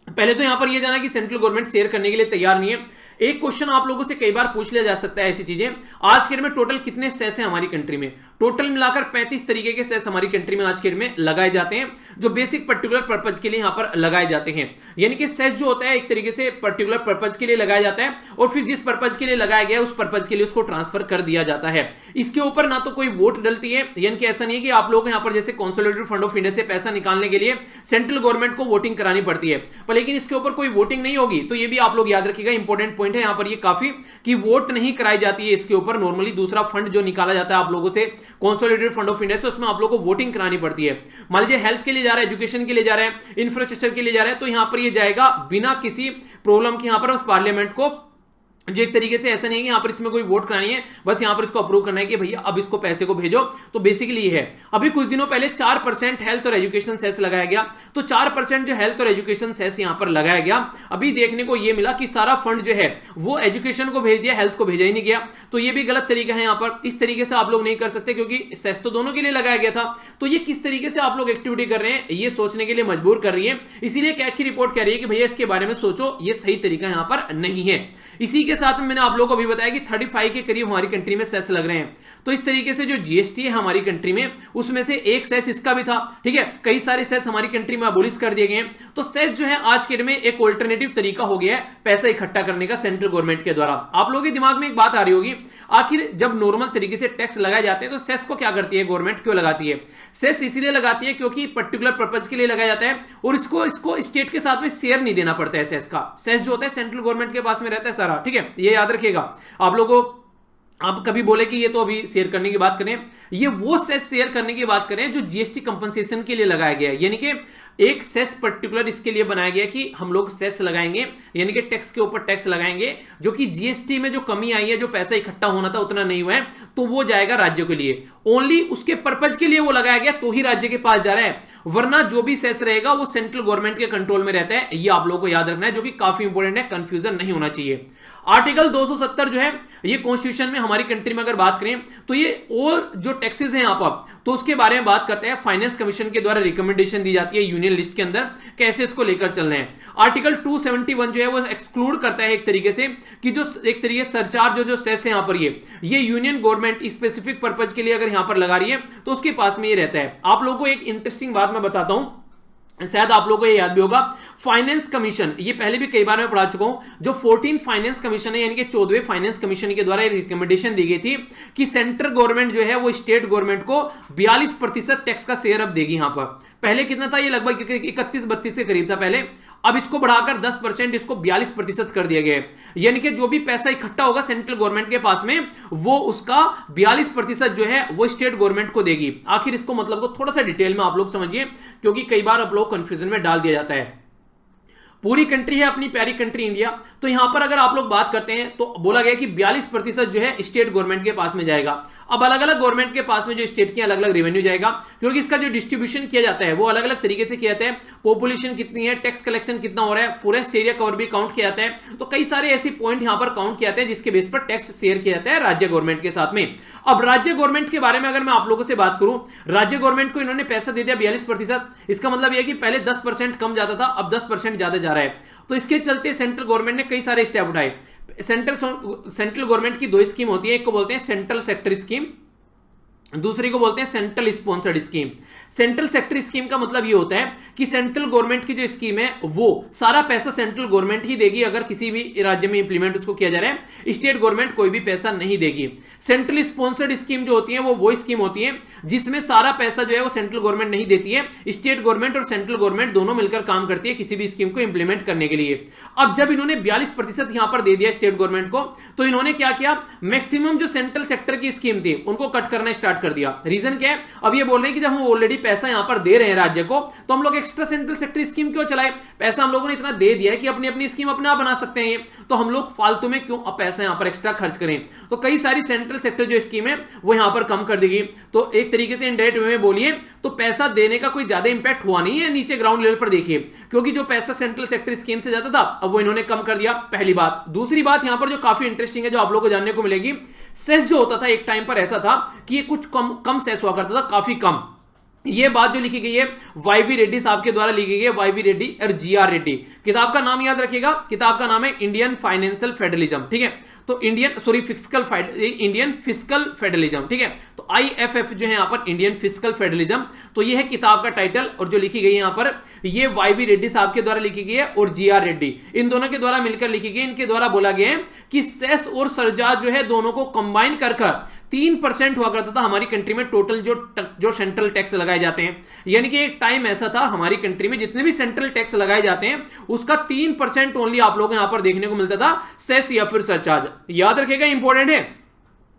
पहले तो यहां पर यह जाना कि सेंट्रल गवर्नमेंट शेयर करने के लिए तैयार नहीं है। एक क्वेश्चन आप लोगों से कई बार पूछ लिया जा सकता है ऐसी चीजें, आज के डेट में टोटल कितने सेस हैं हमारी कंट्री में? टोटल मिलाकर 35 तरीके के सेस हमारी कंट्री में आज के डेट में लगाए जाते हैं, जो बेसिक पर्टिकुलर पर्पज के लिए यहां पर लगाए जाते हैं। यानी कि सेस जो होता है एक तरीके से पर्टिकुलर पर्पज के लिए लगाया जाता है और फिर जिस पर्पज के लिए लगाया गया उस पर्पज के लिए उसको ट्रांसफर कर दिया जाता है। इसके ऊपर ना तो कोई वोट डलती है, यानी कि ऐसा नहीं है कि आप लोग यहां पर जैसे कंसोलिडेटेड फंड ऑफ इंडिया से पैसा निकालने के लिए सेंट्रल गवर्नमेंट को वोटिंग करानी पड़ती है, पर लेकिन इसके ऊपर कोई वोटिंग नहीं होगी। तो ये भी आप लोग याद रखिएगा, इंपॉर्टेंट पॉइंट है यहां पर ये काफी कि वोट नहीं कराई जाती है इसके ऊपर। नॉर्मली दूसरा फंड जो निकाला जाता है आप लोगों से कंसोलिडेटेड फंड ऑफ इंडिया से, उसमें आप लोगों को वोटिंग करानी पड़ती है। मान लीजिए हेल्थ के लिए जा रहा है, एजुकेशन के लिए जा रहा है, इंफ्रास्ट्रक्चर के लिए जा रहा है, तो यहां पर ये जाएगा बिना किसी प्रॉब्लम के। यहां पर उस पार्लियामेंट को जो एक तरीके से ऐसा नहीं है कि यहां पर इसमें कोई वोट करानी है, बस यहां पर इसको अप्रूव करना है कि भैया अब इसको पैसे को भेजो। तो बेसिकली ये है। अभी कुछ दिनों पहले 4% हेल्थ और एजुकेशन सेस लगाया गया, तो 4% जो हेल्थ और एजुकेशन सेस यहां पर लगाया गया, अभी देखने को ये मिला कि सारा फंड जो है वो एजुकेशन को भेज दिया, हेल्थ को भेजा ही नहीं गया। तो ये भी गलत तरीका है। यहां पर इस तरीके से आप लोग नहीं कर सकते, क्योंकि सेस तो दोनों के लिए लगाया गया था। तो ये किस तरीके से आप लोग एक्टिविटी कर रहे हैं ये सोचने के लिए मजबूर कर रही है। इसीलिए कैग की रिपोर्ट कह रही है कि भैया इसके बारे में सोचो, ये सही तरीका यहां पर नहीं है। इसी के साथ में मैंने आप लोगों को अभी बताया कि 35 के करीब हमारी कंट्री में सेस लग रहे हैं। तो इस तरीके से जो जीएसटी है हमारी कंट्री में, उसमें से एक सेस इसका भी था, ठीक है। कई सारे सेस हमारी कंट्री में अबोलिश कर दिए गए हैं। तो सेस जो है आज के डेट में एक ऑल्टरनेटिव तरीका हो गया है पैसा इकट्ठा करने का सेंट्रल गवर्नमेंट के द्वारा। आप लोगों के दिमाग में एक बात आ रही होगी, आखिर जब नॉर्मल तरीके से टैक्स लगाए जाते हैं तो सेस को क्या करती है गवर्नमेंट, क्यों लगाती है? सेस इसीलिए लगाती है क्योंकि पर्टिकुलर पर्पज के लिए लगाया जाता है और इसको स्टेट के साथ में शेयर नहीं देना पड़ता है। सेस का सेस जो होता है सेंट्रल गवर्नमेंट के पास में रहता है सारा, ठीक है, ये याद रखिएगा। आप लोगों आप कभी बोले कि ये तो अभी शेयर करने की बात करें, ये वो सेस शेयर करने की बात करें जो जीएसटी कंपनसेशन के लिए लगाया गया है। यानी कि एक सेस पर्टिकुलर इसके लिए बनाया गया कि हम लोग सेस लगाएंगे, यानी कि टैक्स के ऊपर टैक्स लगाएंगे, जो कि जीएसटी में जो कमी आई है, जो पैसा इकट्ठा होना था उतना नहीं हुआ है, तो वो जाएगा राज्यों के लिए। ओनली उसके पर्पज के लिए वो लगाया गया तो ही राज्य के पास जा रहा है, वरना जो भी सेस रहेगा वो सेंट्रल गवर्नमेंट के कंट्रोल में रहता है। ये आप लोगों को याद रखना है, जो कि काफी इंपॉर्टेंट है, कंफ्यूजन नहीं होना चाहिए। आर्टिकल 270 जो है ये कॉन्स्टिट्यूशन में हमारी कंट्री में अगर बात करें तो ये ऑल जो टैक्सेस हैं यहां पर, तो उसके बारे में बात करते हैं। फाइनेंस कमीशन के द्वारा रिकमेंडेशन दी जाती है यूनियन लिस्ट के अंदर कैसे इसको लेकर चलना है। आर्टिकल 271 जो है वो एक्सक्लूड करता है एक तरीके से कि जो एक तरीके सरचार्ज जो सेस है यहां पर ये यूनियन गवर्नमेंट स्पेसिफिक पर्पज के लिए अगर यहां पर लगा रही है तो उसके पास में ये रहता है। आप लोगों को एक इंटरेस्टिंग बात मैं बताता हूं, शायद आप लोगों को ये याद भी होगा, फाइनेंस कमीशन, ये पहले भी कई बार मैं पढ़ा चुका हूं। जो 14 फाइनेंस कमीशन है, यानी कि 14वें फाइनेंस कमीशन के द्वारा रिकमेंडेशन दी गई थी कि सेंट्रल गवर्नमेंट जो है वो स्टेट गवर्नमेंट को 42% टैक्स का शेयर अब देगी। यहां पर पहले कितना था, ये लगभग 31-32 के करीब था पहले, अब इसको बढ़ाकर 10%, इसको 42% कर दिया गया है। यानी कि जो भी पैसा इकट्ठा होगा सेंट्रल गवर्नमेंट के पास में, वो उसका 42% जो है वो स्टेट गवर्नमेंट को देगी। आखिर इसको मतलब को थोड़ा सा डिटेल में आप लोग समझिए, क्योंकि कई बार आप लोग कंफ्यूजन में डाल दिया जाता है। पूरी कंट्री है अपनी प्यारी कंट्री इंडिया, तो यहां पर अगर आप लोग बात करते हैं तो बोला गया कि 42% जो है स्टेट गवर्नमेंट के पास में जाएगा। अब अलग अलग गवर्नमेंट के पास में जो स्टेट की अलग अलग रेवेन्यू जाएगा, क्योंकि इसका जो डिस्ट्रीब्यूशन किया जाता है वो अलग अलग तरीके से किया जाता है। पॉपुलेशन कितनी है, टैक्स कलेक्शन कितना हो रहा है, फॉरेस्ट एरिया कवर भी काउंट किया जाता है। तो कई सारे ऐसे पॉइंट यहां पर काउंट किए जाते हैं जिसके बेस पर टैक्स शेयर किया जाता है राज्य गवर्नमेंट के साथ में। अब राज्य गवर्नमेंट के बारे में अगर मैं आप लोगों से बात करूं, राज्य गवर्नमेंट को इन्होंने पैसा दे दिया 42%, इसका मतलब यह कि पहले 10% कम जाता था, अब 10% ज्यादा जा रहा है। तो इसके चलते सेंट्रल गवर्नमेंट ने कई सारे स्टेप उठाए। सेंट्रल गवर्नमेंट की दो स्कीम होती है, एक को बोलते हैं सेंट्रल सेक्टर स्कीम दूसरी को बोलते हैं central sponsored scheme. Central sector scheme का मतलब ये होता है कि सेंट्रल गवर्नमेंट की जो स्कीम है वो सारा पैसा सेंट्रल गवर्नमेंट ही देगी, अगर किसी भी राज्य में इंप्लीमेंट उसको किया जा रहा है, स्टेट गवर्नमेंट कोई भी पैसा नहीं देगी। सेंट्रल स्पॉन्सर्ड स्कीम जो होती है वो स्कीम होती है जिसमें सारा पैसा जो है वो सेंट्रल गवर्नमेंट नहीं देती है, स्टेट गवर्नमेंट और सेंट्रल गवर्नमेंट दोनों मिलकर काम करती है किसी भी स्कीम को इंप्लीमेंट करने के लिए। अब जब इन्होंने 42% यहां पर दे दिया स्टेट गवर्नमेंट को, तो इन्होंने क्या किया, मैक्सिमम जो सेंट्रल सेक्टर की स्कीम थी उनको कट करना स्टार्ट कर दिया। रीजन क्या है, अब ये बोल रहे हैं कि जब हम ऑलरेडी पैसा यहां पर दे रहे हैं राज्य को, तो हम लोग एक्स्ट्रा सेंट्रल सेक्टर स्कीम क्यों चलाए, पैसा हम लोगों ने इतना दे दिया है कि अपनी अपनी स्कीम अपना बना सकते हैं, तो हम लोग फालतू में क्यों अब पैसा यहां पर एक्स्ट्रा खर्च करें। तो कई सारी सेंट्रल सेक्टर जो स्कीम है वो यहां पर कम कर देगी। तो एक तरीके से इनडायरेक्ट वे में बोलिए तो पैसा देने का कोई ज्यादा इंपैक्ट हुआ नहीं है नीचे ग्राउंड लेवल पर देखिए, क्योंकि जो पैसा सेंट्रल सेक्टर स्कीम से जाता था अब वो इन्होंने कम कर दिया, पहली बात। दूसरी बात यहां पर जो काफी इंटरेस्टिंग है, जो आप लोगों को जानने को मिलेगी, सेस जो होता था एक टाइम पर ऐसा था कि ये कुछ कम सेस हुआ करता था, काफी कम। ये बात जो लिखी गई है वाईवी रेड्डी साहब के द्वारा लिखी गई है, वाईवी रेड्डी और जीआर रेड्डी। किताब का नाम याद रखिएगा, किताब का नाम है इंडियन फाइनेंशियल फेडरलिज्म, ठीक है। तो इंडियन फिस्कल फेडरलिज्म, ठीक है। तो IFF जो है यहां पर इंडियन फिस्कल फेडरलिज्म, तो ये है किताब का टाइटल, और जो लिखी गई है यहां पर ये वाईवी रेड्डी साहब के द्वारा लिखी गई है और जीआर रेड्डी, इन दोनों के द्वारा मिलकर लिखी गई। इनके द्वारा बोला गया है कि सेस और सरचार्ज जो है दोनों को कंबाइन कर 3% हुआ करता था हमारी कंट्री में टोटल जो सेंट्रल टैक्स लगाए जाते हैं। यानी कि एक टाइम ऐसा था हमारी कंट्री में जितने भी सेंट्रल टैक्स लगाए जाते हैं उसका 3% ओनली आप लोगों को यहां पर देखने को मिलता था, सेस या फिर सरचार्ज। याद रखिएगा, इंपॉर्टेंट है,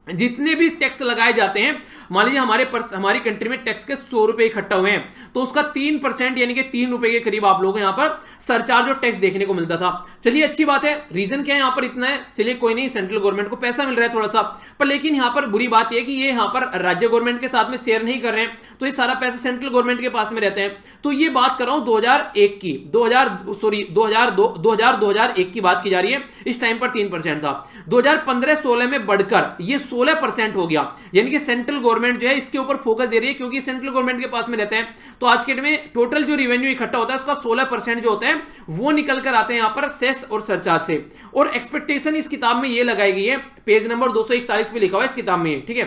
जितने भी टैक्स लगाए जाते हैं, मान लीजिए हमारी कंट्री में टैक्स के 100 रुपए इकट्ठा हुए हैं, तो उसका 3% यानी कि 3 रुपए के करीब आप लोगों को यहां पर सरचार्ज और टैक्स देखने को मिलता था। चलिए अच्छी बात है, रीजन क्या है यहां पर इतना है, चलिए कोई नहीं, सेंट्रल गवर्नमेंट को पैसा मिल रहा है थोड़ा सा, पर लेकिन यहां पर बुरी बात यह है कि ये यहां पर राज्य गवर्नमेंट के साथ में शेयर नहीं कर रहे हैं, तो ये सारा पैसा सेंट्रल गवर्नमेंट के पास में रहते हैं। तो ये बात कर रहा हूं 2001 की, 2001 की बात की जा रही है, इस टाइम पर 3% था। 2015-16 में बढ़कर ये 16% हो गया, यानी कि सेंट्रल गवर्नमेंट जो है इसके ऊपर फोकस दे रही है, क्योंकि सेंट्रल गवर्नमेंट के पास में रहते हैं। तो आज के डेट में टोटल जो रेवेन्यू इकट्ठा होता है उसका 16% जो होता है वो निकल कर आते हैं यहां पर सेस और सरचार्ज से। और एक्सपेक्टेशन इस किताब में ये लगाई गई है, पेज नंबर 241 पे लिखा हुआ है इस किताब में, ठीक है,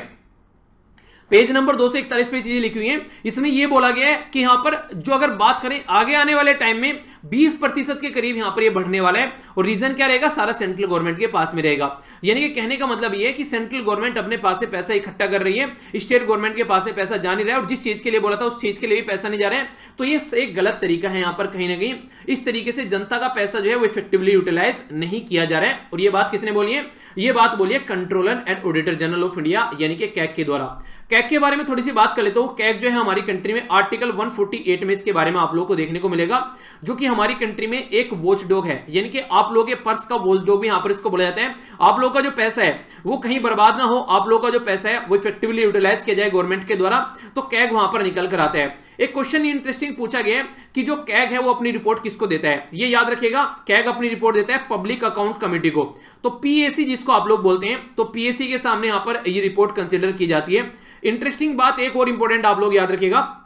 पेज नंबर 241 पे चीजें लिखी हुई हैं। इसमें यह बोला गया है कि यहां पर जो अगर बात करें आगे आने वाले टाइम में 20% के करीब यहां पर ये बढ़ने वाला है, और रीजन क्या रहेगा, सारा सेंट्रल गवर्नमेंट के पास में रहेगा। यानी कि कहने का मतलब यह है कि सेंट्रल गवर्नमेंट अपने पास से पैसा इकट्ठा कर रही है, स्टेट गवर्नमेंट के पास से पैसा जा नहीं रहा है, और जिस चीज के लिए बोला था उस चीज के लिए भी पैसा नहीं जा रहा है। तो ये एक गलत तरीका है यहां पर, कहीं ना कहीं इस तरीके से जनता का पैसा जो है वो इफेक्टिवली यूटिलाइज नहीं किया जा रहा है। और ये बात किसने बोली है, ये बात बोली है controller and auditor general of India यानी कि कैग के द्वारा। कैग के बारे में थोड़ी सी बात कर लेता हूं। कैग जो है हमारी कंट्री में आर्टिकल 148 में इसके बारे में आप लोगों को देखने को मिलेगा, जो कि हमारी कंट्री में एक वॉच डॉग है, यानी कि आप लोगों के पर्स का वॉच डॉग भी यहां पर इसको बोला जाता है। आप लोगों का जो पैसा है वो कहीं बर्बाद ना हो, आप लोगों का जो पैसा है वो इफेक्टिवली यूटिलाइज किया जाए गवर्नमेंट के द्वारा, तो कैग वहां पर निकल कर आता है। एक क्वेश्चन इंटरेस्टिंग पूछा गया है कि जो कैग है वो अपनी रिपोर्ट किसको देता है, ये याद रखिएगा, कैग अपनी रिपोर्ट देता है पब्लिक अकाउंट कमेटी को। तो पीएसी जिसको आप लोग बोलते हैं, तो पीएसी के सामने यहां पर ये रिपोर्ट कंसीडर की जाती है। इंटरेस्टिंग बात एक और इंपॉर्टेंट आप लोग याद रखिएगा,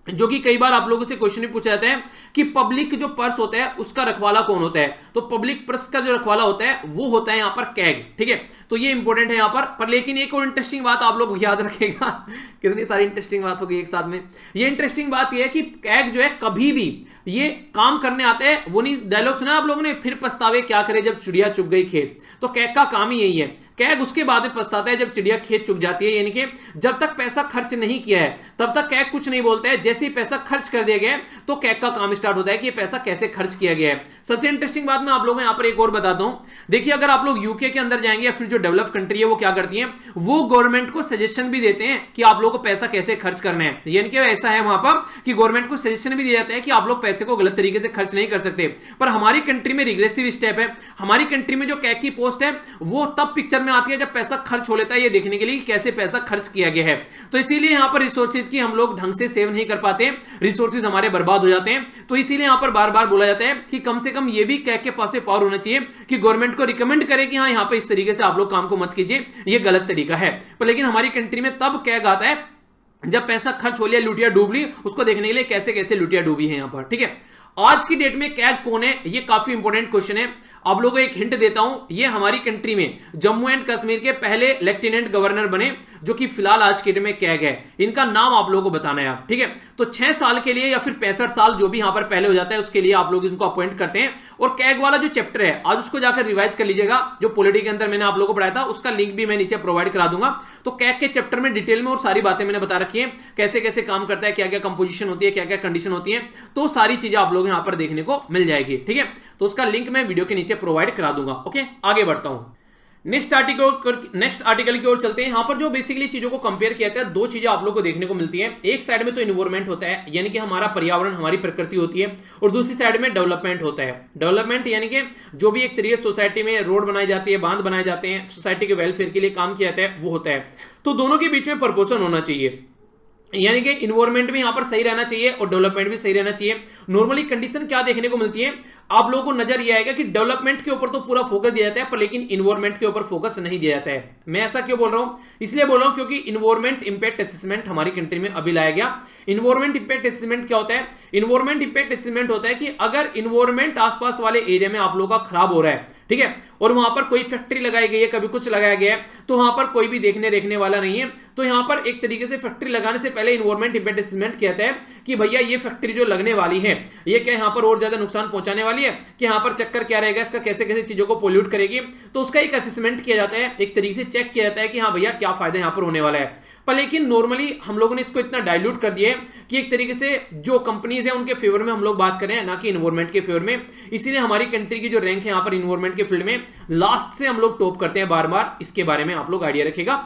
जो कि कई बार आप लोगों से क्वेश्चन भी पूछा जाता है कि पब्लिक जो पर्स होता है उसका रखवाला कौन होता है, तो पब्लिक पर्स का जो रखवाला होता है वो होता है यहां पर कैग, ठीक है। तो ये इंपॉर्टेंट है यहां पर लेकिन एक और इंटरेस्टिंग बात आप लोग याद रखेगा, कितनी सारी इंटरेस्टिंग बात होगी एक साथ में। ये इंटरेस्टिंग बात ये है कि कैग जो है कभी भी ये काम करने आते हैं, वो नहीं, डायलॉग सुना आप लोगों ने, फिर पछतावे क्या करे जब चिड़िया चुग गई खेत, तो कैग का काम ही यही है। कैग उसके बाद में पछताता है जब चिड़िया खेत चुग जाती है, यानी कि जब तक पैसा खर्च नहीं किया है तब तक कैग कुछ नहीं बोलता है, जैसे ही पैसा खर्च कर दिया गया तो कैग का काम स्टार्ट होता है कि ये पैसा कैसे खर्च किया गया है। सबसे इंटरेस्टिंग बात मैं आप लोगों को यहां पर एक और बताता हूं। देखिए अगर आप लोग यूके के अंदर जाएंगे या फिर जो डेवलप कंट्री है वो क्या करती है, वो गवर्नमेंट को सजेशन भी देते हैं कि आप लोग को पैसा कैसे खर्च करना है, यानी कि ऐसा है वहां पर कि गवर्नमेंट को सजेशन भी दिया जाता है कि आप लोग पैसे को गलत तरीके से खर्च नहीं कर सकते। पर हमारी कंट्री में रिग्रेसिव स्टेप है, हमारी कंट्री में जो कैग की पोस्ट है वो तब पिक्चर में आती है जब पैसा खर्च हो लेता है, ये देखने के लिए कि कैसे पैसा खर्च किया गया है। तो इसीलिए यहां पर रिसोर्सेज की हम लोग ढंग से सेव नहीं कर पाते, रिसोर्सेज हमारे बर्बाद हो जाते हैं। तो इसीलिए यहां पर बार बार बोला जाता है कि कम से कम ये भी कैग के पास में पावर होना चाहिए कि गवर्नमेंट को रिकमेंड करे कि हाँ यहां पर इस तरीके से आप लोग काम को मत कीजिए, ये गलत तरीका है। पर लेकिन हमारी कंट्री में तब कैग आता है जब पैसा खर्च हो लिया, लुटिया डूब ली, उसको देखने के लिए कैसे कैसे लुटिया डूबी है यहां पर, ठीक है। आज की डेट में कैग कौन है, ये काफी इंपॉर्टेंट क्वेश्चन है। आप लोगों को एक हिंट देता हूं, ये हमारी कंट्री में जम्मू एंड कश्मीर के पहले लेफ्टिनेंट गवर्नर बने, जो कि फिलहाल आज के डेट में कैग है। इनका नाम आप लोगों को बताना है, ठीक है। तो 6 साल के लिए या फिर 65 साल जो भी यहां पर पहले हो जाता है उसके लिए आप लोग इनको अपॉइंट करते हैं। और कैग वाला जो चैप्टर है आज उसको जाकर रिवाइज कर लीजिएगा, जो पॉलिटी के अंदर मैंने आप लोगों को पढ़ाया था उसका लिंक भी मैं नीचे प्रोवाइड करा दूंगा। तो कैग के चैप्टर में डिटेल में और सारी बातें मैंने बता रखी है, कैसे कैसे काम करता है, क्या क्या कंपोजिशन होती है, क्या क्या कंडीशन होती है, तो सारी चीजें आप लोग यहां पर देखने को मिल जाएगी, ठीक है। तो उसका लिंक मैं वीडियो के नीचे प्रोवाइड करा दूंगा। ओके, आगे बढ़ता हूं। नेक्स्ट आर्टिकल की ओर चलते हैं। यहां पर जो बेसिकली चीजों को कंपेयर किया जाता है, दो चीजें आप लोग को देखने को मिलती है। एक साइड में तो इन्वायरमेंट होता है, यानी कि हमारा पर्यावरण, हमारी प्रकृति होती है, और दूसरी साइड में डेवलपमेंट होता है। डेवलपमेंट यानी कि जो भी एक तरीके सोसाइटी में रोड बनाई जाती है, बांध बनाए जाते हैं, सोसाइटी के वेलफेयर के लिए काम किया जाता है, वो होता है। तो दोनों के बीच में प्रपोर्शन होना चाहिए, यानी कि इन्वायरमेंट भी यहां पर सही रहना चाहिए और डेवलपमेंट भी सही रहना चाहिए। नॉर्मली कंडीशन क्या देखने को मिलती है, आप लोगों को नजर यह आएगा कि डेवलपमेंट के ऊपर तो पूरा फोकस दिया जाता है, पर लेकिन इन्वायरमेंट के ऊपर फोकस नहीं दिया जाता है। मैं ऐसा क्यों बोल रहा हूं, इसलिए बोल रहा हूं क्योंकि इन्वायरमेंट इंपैक्ट असेसमेंट हमारी कंट्री में अभी लाया गया। इन्वायरमेंट इंपैक्ट असेसमेंट क्या होता है? इन्वायरमेंट इंपैक्ट असेसमेंट होता है कि अगर इन्वायरमेंट आसपास वाले एरिया में आप लोगों का खराब हो रहा है, ठीक है, और वहां पर कोई फैक्ट्री लगाई गई है, कभी कुछ लगाया गया है, तो वहां पर कोई भी देखने रेखने वाला नहीं है, तो यहां पर एक तरीके से फैक्ट्री लगाने से पहले इन्वायरमेंट इंपैक्ट असेसमेंट कहता है कि भैया ये फैक्ट्री जो लगने वाली है, ये क्या यहां पर और ज्यादा नुकसान पहुंचाने वाली है, कि यहां पर चक्कर क्या रहेगा, इसका कैसे कैसे चीजों को पोल्यूट करेगी। तो उसका एक असेसमेंट किया जाता है, एक तरीके से चेक किया जाता है कि हाँ भैया क्या फायदा यहां पर होने वाला है। पर लेकिन नॉर्मली हम लोगों ने इसको इतना डाइल्यूट कर दिया है कि एक तरीके से जो कंपनीज है उनके फेवर में हम लोग बात कर रहे हैं, ना कि इन्वायरमेंट के फेवर में। इसीलिए हमारी कंट्री की जो रैंक है यहाँ पर इन्वायरमेंट के फील्ड में लास्ट से हम लोग टॉप करते हैं बार बार। इसके बारे में आप लोग आइडिया रखेगा।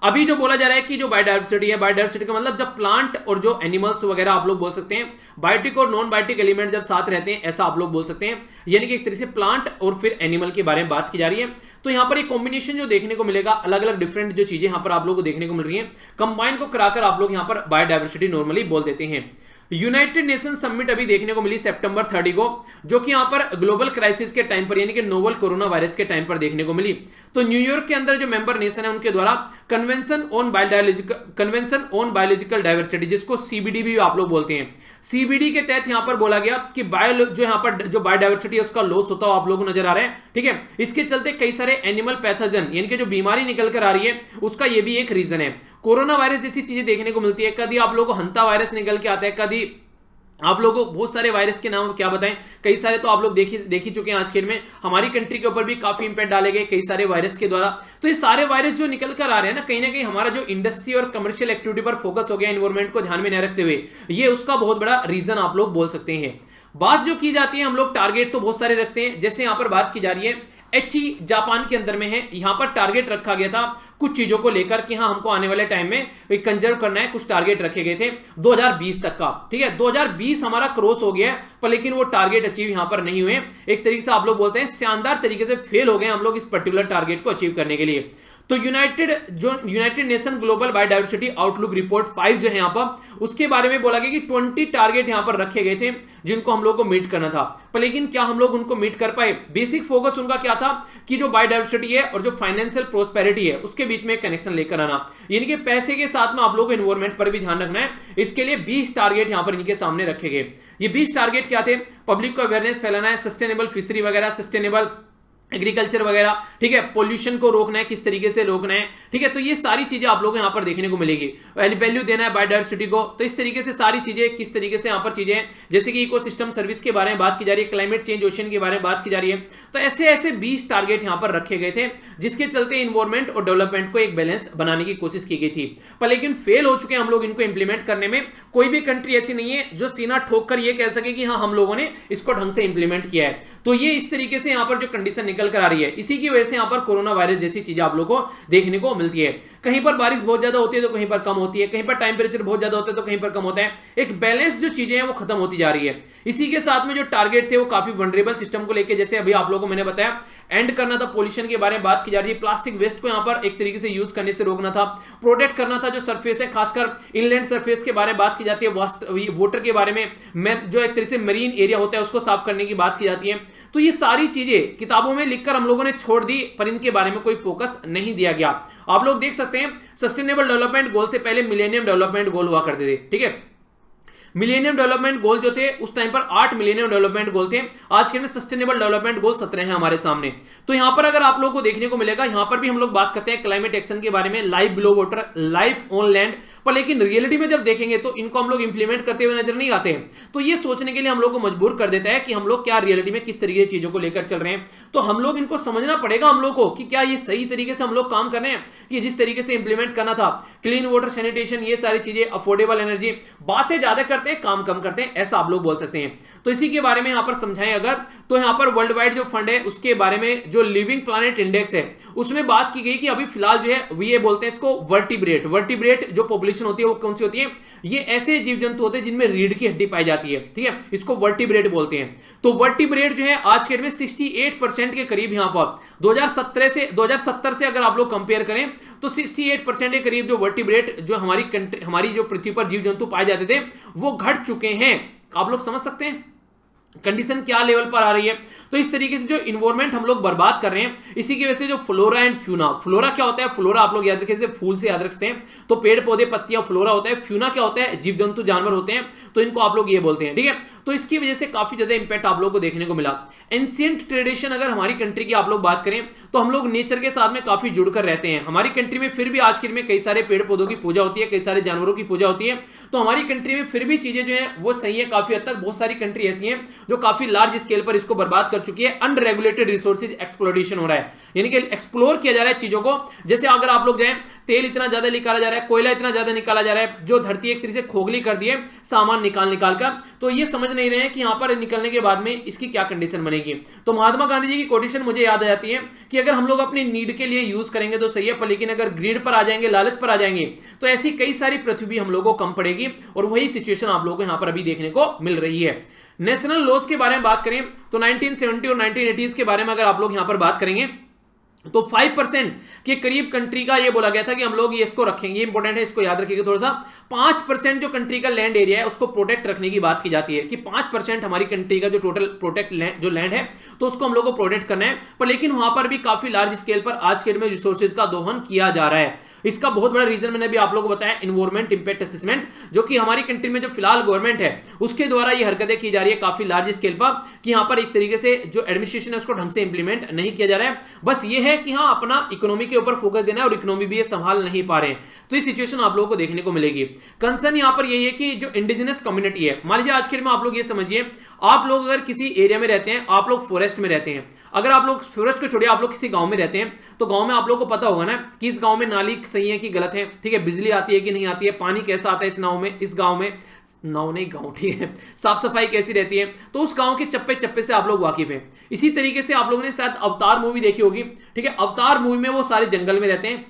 अभी जो बोला जा रहा है कि जो बायोडायवर्सिटी है, बायोडायवर्सिटी का मतलब जब प्लांट और जो एनिमल्स वगैरह आप लोग बोल सकते हैं, बायोटिक और नॉन बायोटिक एलिमेंट जब साथ रहते हैं, ऐसा आप लोग बोल सकते हैं, यानी कि एक तरीके से प्लांट और फिर एनिमल के बारे में बात की जा रही है। तो यहां पर एक कॉम्बिनेशन जो देखने को मिलेगा, अलग अलग डिफरेंट जो चीजें यहां पर आप लोगों को देखने को मिल रही हैं, कंबाइन को कराकर आप लोग यहां पर बायोडायवर्सिटी नॉर्मली बोल देते हैं। यूनाइटेड नेशन समिट अभी देखने को मिली सितंबर 30 को, जो कि यहां पर ग्लोबल क्राइसिस के टाइम पर, यानी कि नोवल कोरोना वायरस के टाइम पर देखने को मिली। तो न्यूयॉर्क के अंदर जो मेंबर नेशन है उनके द्वारा कन्वेंशन ऑन बायोलॉजिकल डाइवर्सिटी, जिसको सीबीडी भी आप लोग बोलते हैं, सीबीडी के तहत यहां पर बोला गया कि जो यहां पर जो बायोडायवर्सिटी है उसका लॉस होता है, आप लोगों को नजर आ रहा है, ठीक है। इसके चलते कई सारे एनिमल पैथोजन, यानी कि जो बीमारी निकल कर आ रही है, उसका ये भी एक रीजन है। कोरोना वायरस जैसी चीजें देखने को मिलती है, कभी आप लोगों को हंता वायरस निकल के आता है, कभी आप लोगों को बहुत सारे वायरस के नाम क्या बताएं, कई सारे तो आप लोग देख ही चुके हैं। आज के में हमारी कंट्री के ऊपर भी काफी इंपैक्ट डाले गए कई सारे वायरस के द्वारा। तो ये सारे वायरस जो निकल कर आ रहे हैं ना कहीं हमारा जो इंडस्ट्री और कमर्शियल एक्टिविटी पर फोकस हो गया, एनवायरमेंट को ध्यान में न रखते हुए, ये उसका बहुत बड़ा रीजन आप लोग बोल सकते हैं। बात जो की जाती है, हम लोग टारगेट तो बहुत सारे रखते हैं, जैसे यहां पर बात की जा रही है जापान के अंदर में है, यहां पर टारगेट रखा गया था कुछ चीजों को लेकर कि हाँ हमको आने वाले टाइम में कंजर्व करना है, कुछ टारगेट रखे गए थे 2020 तक का, ठीक है। 2020 हमारा क्रॉस हो गया, पर लेकिन वो टारगेट अचीव यहां पर नहीं हुए। एक तरीके से आप लोग बोलते हैं शानदार तरीके से फेल हो गए हम लोग इस पर्टिकुलर टारगेट को अचीव करने के लिए। तो United nation global biodiversity outlook report 5 जो है यहां पर, उसके बारे में बोला गया कि 20 टारगेट यहां पर रखे गए थे जिनको हम लोग को मीट करना था, पर लेकिन क्या हम लोग उनको मीट कर पाए? बेसिक फोकस उनका क्या था कि जो बायोडायवर्सिटी है और जो फाइनेंशियल प्रोस्पेरिटी है उसके बीच में कनेक्शन लेकर आना, यानी कि पैसे के साथ में आप लोग को एनवायरमेंट पर भी ध्यान रखना है। इसके लिए 20 टारगेट यहां पर इनके सामने रखे गए। ये 20 टारगेट क्या थे? पब्लिक को अवेयरनेस फैलाना है, सस्टेनेबल फिशरी वगैरह, सस्टेनेबल एग्रीकल्चर वगैरह, ठीक है, पोल्यूशन को रोकना है, किस तरीके से रोकना है, ठीक है। तो ये सारी चीजें आप लोगों को यहां पर देखने को मिलेगी। वैल्यू देना है बायोडायवर्सिटी को, तो इस तरीके से सारी चीजें किस तरीके से यहां पर चीजें, जैसे कि इकोसिस्टम सर्विस के बारे में बात की जा रही है, क्लाइमेट चेंज ओशन के बारे में बात की जा रही है। तो ऐसे ऐसे 20 टारगेट यहां पर रखे गए थे, जिसके चलते इन्वायरमेंट और डेवलपमेंट को एक बैलेंस बनाने की कोशिश की गई थी, पर लेकिन फेल हो चुके हैं हम लोग इनको इंप्लीमेंट करने में। कोई भी कंट्री ऐसी नहीं है जो सीना ठोक कर ये कह सके कि हाँ हम लोगों ने इसको ढंग से इंप्लीमेंट किया है। तो ये इस तरीके से यहां पर जो कंडीशन निकल कर आ रही है, इसी की वजह से यहां पर कोरोना वायरस जैसी चीजें आप लोगों को देखने को मिलती है। कहीं पर बारिश बहुत ज्यादा होती है तो कहीं पर कम होती है, कहीं पर टेम्परेचर बहुत ज्यादा होता है तो कहीं पर कम होता है। एक बैलेंस जो चीजें हैं वो खत्म होती जा रही है। इसी के साथ में जो टारगेट थे वो काफी वनरेबल सिस्टम को लेकर, जैसे अभी आप लोगों को मैंने बताया, एंड करना था, पोल्यूशन के बारे में बात की जा रही है, प्लास्टिक वेस्ट को यहां पर एक तरीके से यूज करने से रोकना था, प्रोटेक्ट करना था जो सरफेस है, खासकर इनलैंड सरफेस के बारे में बात की जाती है, वाटर के बारे में जो एक तरीके से मरीन एरिया होता है उसको साफ करने की बात की जाती है। तो ये सारी चीजें किताबों में लिखकर हम लोगों ने छोड़ दी, पर इनके बारे में कोई फोकस नहीं दिया गया। आप लोग देख सकते हैं सस्टेनेबल डेवलपमेंट गोल से पहले मिलेनियम डेवलपमेंट गोल हुआ करते थे, ठीक है। मिलेनियम डेवलपमेंट गोल जो थे उस टाइम पर 8 मिलेनियम डेवलपमेंट गोल थे, आज के में सस्टेनेबल डेवलपमेंट गोल 17 हैं हमारे सामने। तो यहां पर अगर आप लोगों को देखने को मिलेगा, यहां पर भी हम लोग बात करते हैं क्लाइमेट एक्शन के बारे में, life below water, life on land, पर लेकिन रियलिटी में जब देखेंगे तो इनको हम लोग इंप्लीमेंट करते हुए नजर नहीं आते हैं। तो ये सोचने के लिए हम लोग को मजबूर कर देता है कि हम लोग क्या रियलिटी में किस तरीके की चीजों को लेकर चल रहे हैं। तो हम लोग इनको समझना पड़ेगा हम लोग को कि क्या ये सही तरीके से हम लोग काम कर रहे हैं, कि जिस तरीके से इंप्लीमेंट करना था, क्लीन वाटर, सैनिटेशन, ये सारी चीजें, अफोर्डेबल एनर्जी, बातें ज्यादा करते हैं काम कम करते हैं, ऐसा आप लोग बोल सकते हैं। तो इसी के बारे में यहां पर समझाएं अगर, तो यहां पर वर्ल्ड वाइड जो फंड है उसके बारे में जो लिविंग प्लैनेट इंडेक्स है उसमें बात की गई कि अभी फिलहाल जो है ये बोलते हैं इसको वर्टिब्रेट जो पॉपुलेशन होती है वो कौन सी होती है, ये ऐसे जीव जंतु होते हैं जिनमें रीढ़ की हड्डी पाई जाती है, ठीक है, इसको वर्टिब्रेट बोलते हैं। तो वर्टिब्रेट जो है आज के डेट में 68% के करीब, यहां पर 2070 से अगर आप लोग कंपेयर करें तो 68% के करीब जो वर्टिब्रेट जो हमारी जो पृथ्वी पर जीव जंतु पाए जाते थे वो घट चुके हैं। आप लोग समझ सकते हैं कंडीशन क्या लेवल पर आ रही है। तो इस तरीके से जो इन्वायरमेंट हम लोग बर्बाद कर रहे हैं, इसी की वजह से जो फ्लोरा एंड फ्यूना, फ्लोरा क्या होता है, फ्लोरा आप लोग याद रखें से फूल से याद रखते हैं, तो पेड़ पौधे पत्तियां फ्लोरा होता है, फ्यूना क्या होता है, जीव जंतु जानवर होते हैं, तो इनको आप लोग ये बोलते हैं, ठीक है। तो इसकी वजह से काफी ज्यादा इंपैक्ट आप लोग को देखने को मिला। एंशिएंट ट्रेडिशन अगर हमारी कंट्री की आप लोग बात करें तो हम लोग नेचर के साथ में काफी जुड़कर रहते हैं। हमारी कंट्री में फिर भी आज के दिन में कई सारे पेड़ पौधों की पूजा होती है, कई सारे जानवरों की पूजा होती है, तो हमारी कंट्री में फिर भी चीजें जो है वो सही है काफी हद तक। बहुत सारी कंट्री ऐसी हैं जो काफी लार्ज स्केल पर इसको बर्बाद कर चुकी है, अनरेगुलेटेड रिसोर्सेज एक्सप्लोरेशन हो रहा है, यानी कि एक्सप्लोर किया जा रहा है चीजों को। जैसे अगर आप लोग जाएं, तेल इतना ज्यादा निकाला जा रहा है, कोयला इतना ज्यादा निकाला जा रहा है, जो धरती एक तरीके से खोखली कर दी है सामान निकाल कर, तो ये समझ नहीं रहे हैं कि यहां पर निकलने के बाद में इसकी क्या कंडीशन बनेगी। तो महात्मा गांधी जी की कोटेशन मुझे याद आ जाती है कि अगर हम लोग अपनी नीड के लिए यूज करेंगे तो सही है, पर लेकिन अगर ग्रीड पर आ जाएंगे, लालच पर आ जाएंगे, तो ऐसी कई सारी पृथ्वी हम लोगों को कम पड़ेगी, और वही सिचुएशन आप लोगों को यहां पर अभी देखने को मिल रही है। नेशनल लॉज के बारे में बात करें तो 1970 और 1980s के बारे में अगर आप लोग यहां पर बात करेंगे तो 5% के करीब कंट्री का ये बोला गया था कि हम लोग ये इसको रखेंगे, ये इंपॉर्टेंट है, इसको याद रखिएगा थोड़ा सा। 5% जो कंट्री का लैंड एरिया है उसको प्रोटेक्ट रखने की बात की जाती है कि 5% हमारी कंट्री का जो टोटल प्रोटेक्ट जो लैंड है तो उसको हम लोग को प्रोटेक्ट करना है, पर लेकिन वहां पर भी काफी लार्ज स्केल पर आज के डेट में रिसोर्सेज का दोहन किया जा रहा है। इसका बहुत बड़ा रीजन मैंने भी आप लोगों को बताया, एनवायरमेंट इंपैक्ट असेसमेंट, जो कि हमारी कंट्री में जो फिलहाल गवर्नमेंट है उसके द्वारा ये हरकतें की जा रही है काफी लार्ज स्केल पर, कि यहां पर एक तरीके से जो एडमिनिस्ट्रेशन है उसको ढंग से इंप्लीमेंट नहीं किया जा रहा है। बस ये है कि हाँ अपना इकोनॉमी के ऊपर फोकस देना है और इकोनॉमी भी ये संभाल नहीं पा रहे हैं, तो ये सिचुएशन आप लोगों को देखने को मिलेगी। कंसर्न यहां पर यही है कि जो इंडिजिनस कम्युनिटी है, मान लीजिए आज के में आप लोग ये समझिए, आप लोग अगर किसी एरिया में रहते हैं, आप लोग फॉरेस्ट में रहते हैं, अगर आप लोग फॉरेस्ट को छोड़िए आप लोग किसी गांव में रहते हैं, तो गांव में आप लोग को पता होगा ना कि इस गांव में नाली सही है कि गलत है, ठीक है, बिजली आती है कि नहीं आती है, पानी कैसा आता है इस गांव में, ठीक है, साफ सफाई कैसी रहती है, तो उस गांव के चप्पे चप्पे से आप लोग वाकिफ हैं। इसी तरीके से आप लोगों ने शायद अवतार मूवी देखी होगी, ठीक है, अवतार मूवी में वो सारे जंगल में रहते हैं,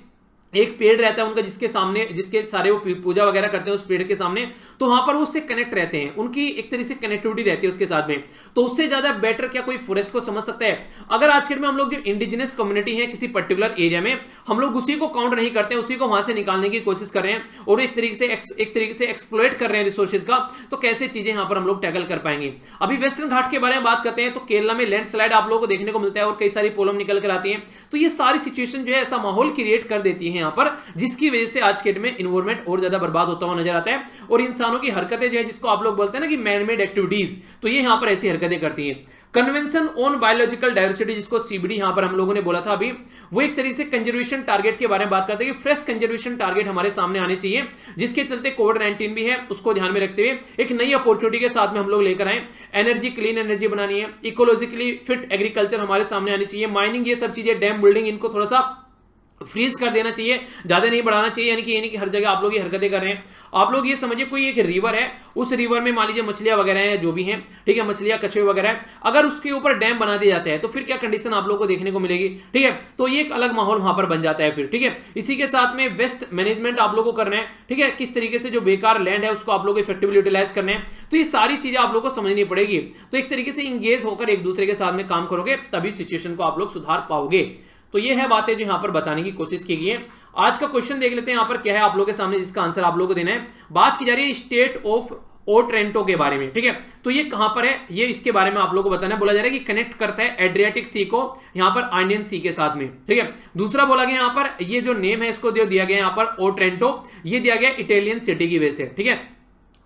एक पेड़ रहता है उनका जिसके सारे वो पूजा वगैरह करते हैं उस पेड़ के सामने, तो वहां पर वो उससे कनेक्ट रहते हैं, उनकी एक तरीके से कनेक्टिविटी रहती है उसके साथ में। तो उससे ज्यादा बेटर क्या कोई फॉरेस्ट को समझ सकता है? अगर आज के में हम लोग जो इंडिजिनस कम्युनिटी है किसी पर्टिकुलर एरिया में, हम लोग उसी को काउंट नहीं करते हैं, उसी को वहां से निकालने की कोशिश कर रहे हैं और एक तरीके से एक्सप्लॉइट कर रहे हैं रिसोर्सेज का, तो कैसे चीजें यहां पर हम लोग टैकल कर पाएंगे। अभी वेस्टर्न घाट के बारे में बात करते हैं तो केरला में लैंडस्लाइड आप लोगों को देखने को मिलता है और कई सारी प्रॉब्लम निकल कर आती है। तो ये सारी सिचुएशन जो है ऐसा माहौल क्रिएट कर देती है यहां पर, जिसकी वजह से आज के डेट में एनवायरमेंट और ज्यादा बर्बाद होता हुआ नजर आता है, और इंसानों की हरकतें जो है जिसको आप लोग बोलते हैं ना कि मैन मेड एक्टिविटीज, तो ये यहां पर ऐसी हरकतें करती हैं। कन्वेंशन ऑन बायोलॉजिकल डाइवर्सिटी, जिसको सीबीडी यहां पर हम लोगों ने बोला था अभी, वो एक तरीके से कंजर्वेशन टारगेट के बारे में बात करते हैं कि फ्रेश कंजर्वेशन टारगेट हमारे सामने आने चाहिए, जिसके चलते कोविड-19 भी है उसको ध्यान में रखते हुए एक नई अपॉर्चुनिटी के साथ में हम लोग लेकर आए। एनर्जी, क्लीन एनर्जी बनानी है, इकोलॉजिकली फिट एग्रीकल्चर हमारे सामने आनी चाहिए, माइनिंग, ये सब चीजें, डैम बिल्डिंग, इनको थोड़ा सा फ्रीज कर देना चाहिए, ज्यादा नहीं बढ़ाना चाहिए, यानी कि ये नहीं कि हर जगह आप लोग ये हरकतें कर रहे हैं। आप लोग ये समझिए कोई एक रिवर है, उस रिवर में मान लीजिए मछलियां वगैरह हैं, जो भी हैं, ठीक है, मछलियां, कछुए वगैरह है, अगर उसके ऊपर डैम बना दिया जाता है तो फिर क्या कंडीशन आप लोग को देखने को मिलेगी, ठीक है, तो ये एक अलग माहौल वहां पर बन जाता है फिर, ठीक है। इसी के साथ में वेस्ट मैनेजमेंट आप लोग को करना है, ठीक है, किस तरीके से जो बेकार लैंड है उसको आप लोग इफेक्टिवली यूटिलाइज करना है, तो ये सारी चीजें आप लोग को समझनी पड़ेगी। तो एक तरीके से इंगेज होकर एक दूसरे के साथ में काम करोगे तभी सिचुएशन को आप लोग सुधार पाओगे। तो ये है बातें जो यहां पर बताने की कोशिश की गई है। आज का क्वेश्चन देख लेते हैं यहां पर क्या है आप लोगों के सामने, जिसका आंसर आप लोगों को देना है। बात की जा रही है स्टेट ऑफ ओट्रेंटो के बारे में, ठीक है, तो ये कहां पर है, ये इसके बारे में आप लोगों को बताना है। बोला जा रहा है कि कनेक्ट करता है एड्रियाटिक सी को यहां पर आइनियन सी के साथ में, ठीक है। दूसरा बोला गया यहां पर, ये जो नेम है इसको दिया गया यहां पर ओट्रेंटो, ये दिया गया इटालियन सिटी की वजह से, ठीक है।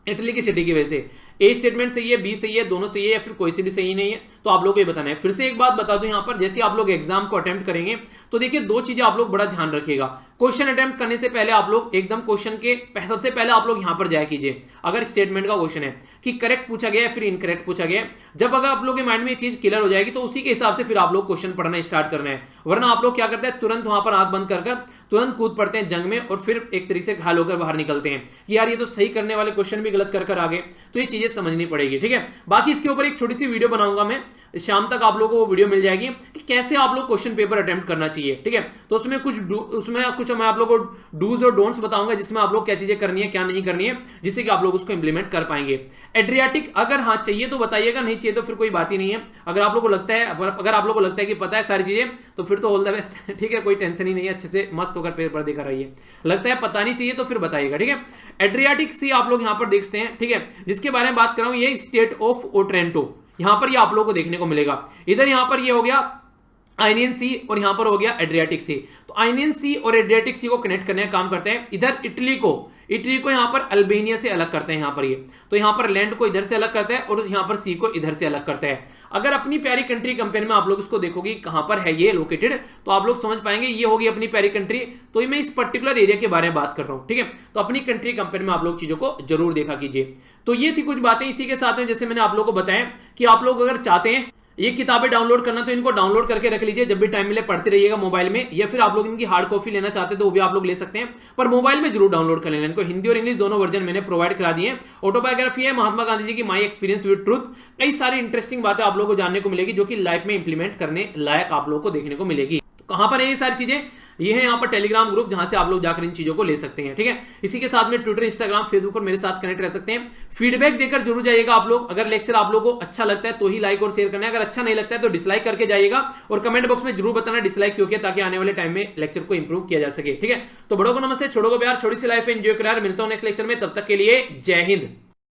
इटली की सिटी की वजह से। ए स्टेटमेंट सही है, बी सही है, दोनों सही है, या फिर कोई से भी सही नहीं है, तो आप लोग को ये बताना है। फिर से एक बात बता दूं यहां पर, जैसे आप लोग एग्जाम को अटेम्प्ट करेंगे तो देखिए दो चीजें आप लोग बड़ा ध्यान रखिएगा। क्वेश्चन अटेम्प्ट करने से पहले आप लोग एकदम क्वेश्चन के सबसे पहले आप लोग यहां पर जाया कीजिए, अगर स्टेटमेंट का क्वेश्चन है कि करेक्ट पूछा गया है फिर इनकरेक्ट पूछा गया है, जब अगर आप लोग के माइंड में ये चीज क्लियर हो जाएगी तो उसी के हिसाब से फिर आप लोग क्वेश्चन पढ़ना स्टार्ट करना है। वरना आप लोग क्या करते हैं, तुरंत वहां पर आंख बंद कर तुरंत कूद पड़ते हैं जंग में और फिर एक तरीके से घायल होकर बाहर निकलते हैं कि यार ये तो सही करने वाले क्वेश्चन भी गलत कर आ गए। तो ये चीजें समझनी पड़ेगी, ठीक है। बाकी इसके ऊपर एक छोटी सी वीडियो बनाऊंगा मैं, शाम तक आप लोगों को वीडियो मिल जाएगी कि कैसे आप लोग क्वेश्चन पेपर अटेम्प्ट करना चाहिए, ठीक है। तो उसमें कुछ मैं आप लोगों को डूज और डोंट्स बताऊंगा, जिसमें आप लोग क्या चीजें करनी है क्या नहीं करनी है, जिससे कि आप लोग उसको इंप्लीमेंट कर पाएंगे। एड्रियाटिक अगर हाँ चाहिए तो बताइएगा, नहीं चाहिए तो फिर कोई बात ही नहीं है। अगर आप लोग को लगता है कि पता है सारी चीजें तो फिर तो ऑल द बेस्ट, ठीक है, कोई टेंशन ही नहीं है, अच्छे से मस्त होकर पेपर देकर आइए। लगता है पता नहीं चाहिए तो फिर बताइएगा, ठीक है। एड्रियाटिक सी आप लोग यहां पर देखते हैं, ठीक है, जिसके बारे में बात कर रहा हूं, ये स्टेट ऑफ ओट्रेंटो, यहां पर ये आप लोगों को देखने को मिलेगा। इधर यहां पर ये हो गया आइनियन सी और यहां पर हो गया एड्रियाटिक सी। तो आइनियन सी और एड्रियाटिक सी को कनेक्ट करने का काम करते हैं। इधर इटली को यहां पर अल्बेनिया से अलग करते हैं, यहां पर ये तो यहां पर लैंड को इधर से अलग करता है और यहां पर सी को इधर से अलग करता है। अगर अपनी प्यारी कंट्री कंपेयर में आप लोग इसको देखोगे कहां पर है ये लोकेटेड, तो आप लोग समझ पाएंगे ये होगी अपनी प्यारी कंट्री। तो मैं इस पर्टिकुलर एरिया के बारे में बात कर रहा हूं, ठीक है। तो अपनी कंट्री कंपेयर में आप लोग चीजों को जरूर देखा कीजिए। तो ये थी कुछ बातें, इसी के साथ में जैसे मैंने आप लोगों को बताया कि आप लोग अगर चाहते हैं ये किताबें डाउनलोड करना तो इनको डाउनलोड करके रख लीजिए, जब भी टाइम मिले पढ़ते रहिएगा मोबाइल में, या फिर आप लोग इनकी हार्ड कॉपी लेना चाहते हैं तो वो भी आप लोग ले सकते हैं, पर मोबाइल में जरूर डाउनलोड कर लेना। इनको हिंदी और इंग्लिश दोनों वर्जन मैंने प्रोवाइड करा दिए हैं। ऑटोबायोग्राफी है महात्मा गांधी जी की, माई एक्सपीरियंस विद ट्रूथ, कई सारी इंटरेस्टिंग बातें आप लोगों को जानने को मिलेगी जो कि लाइफ में इंप्लीमेंट करने लायक आप लोगों को देखने को मिलेगी। कहां पर है ये सारी चीजें, ये है यहाँ पर टेलीग्राम ग्रुप, जहां से आप लोग जाकर इन चीजों को ले सकते हैं, ठीक है। इसी के साथ में ट्विटर, इंस्टाग्राम, फेसबुक पर मेरे साथ कनेक्ट रह सकते हैं। फीडबैक देकर जरूर जाइएगा आप लोग। अगर लेक्चर आप लोगों को अच्छा लगता है तो ही लाइक और शेयर करना है, अगर अच्छा नहीं लगता है तो डिसलाइक करके जाइएगा और कमेंट बॉक्स में जरूर बताना डिसलाइक क्यों किया, ताकि आने वाले टाइम में लेक्चर को इंप्रूव किया जा सके, ठीक है। तो बड़ों को नमस्ते, छोटों को प्यार, छोटी सी लाइफ एंजॉय करा। मिलता हूं नेक्स्ट लेक्चर में, तब तक के लिए जय हिंद।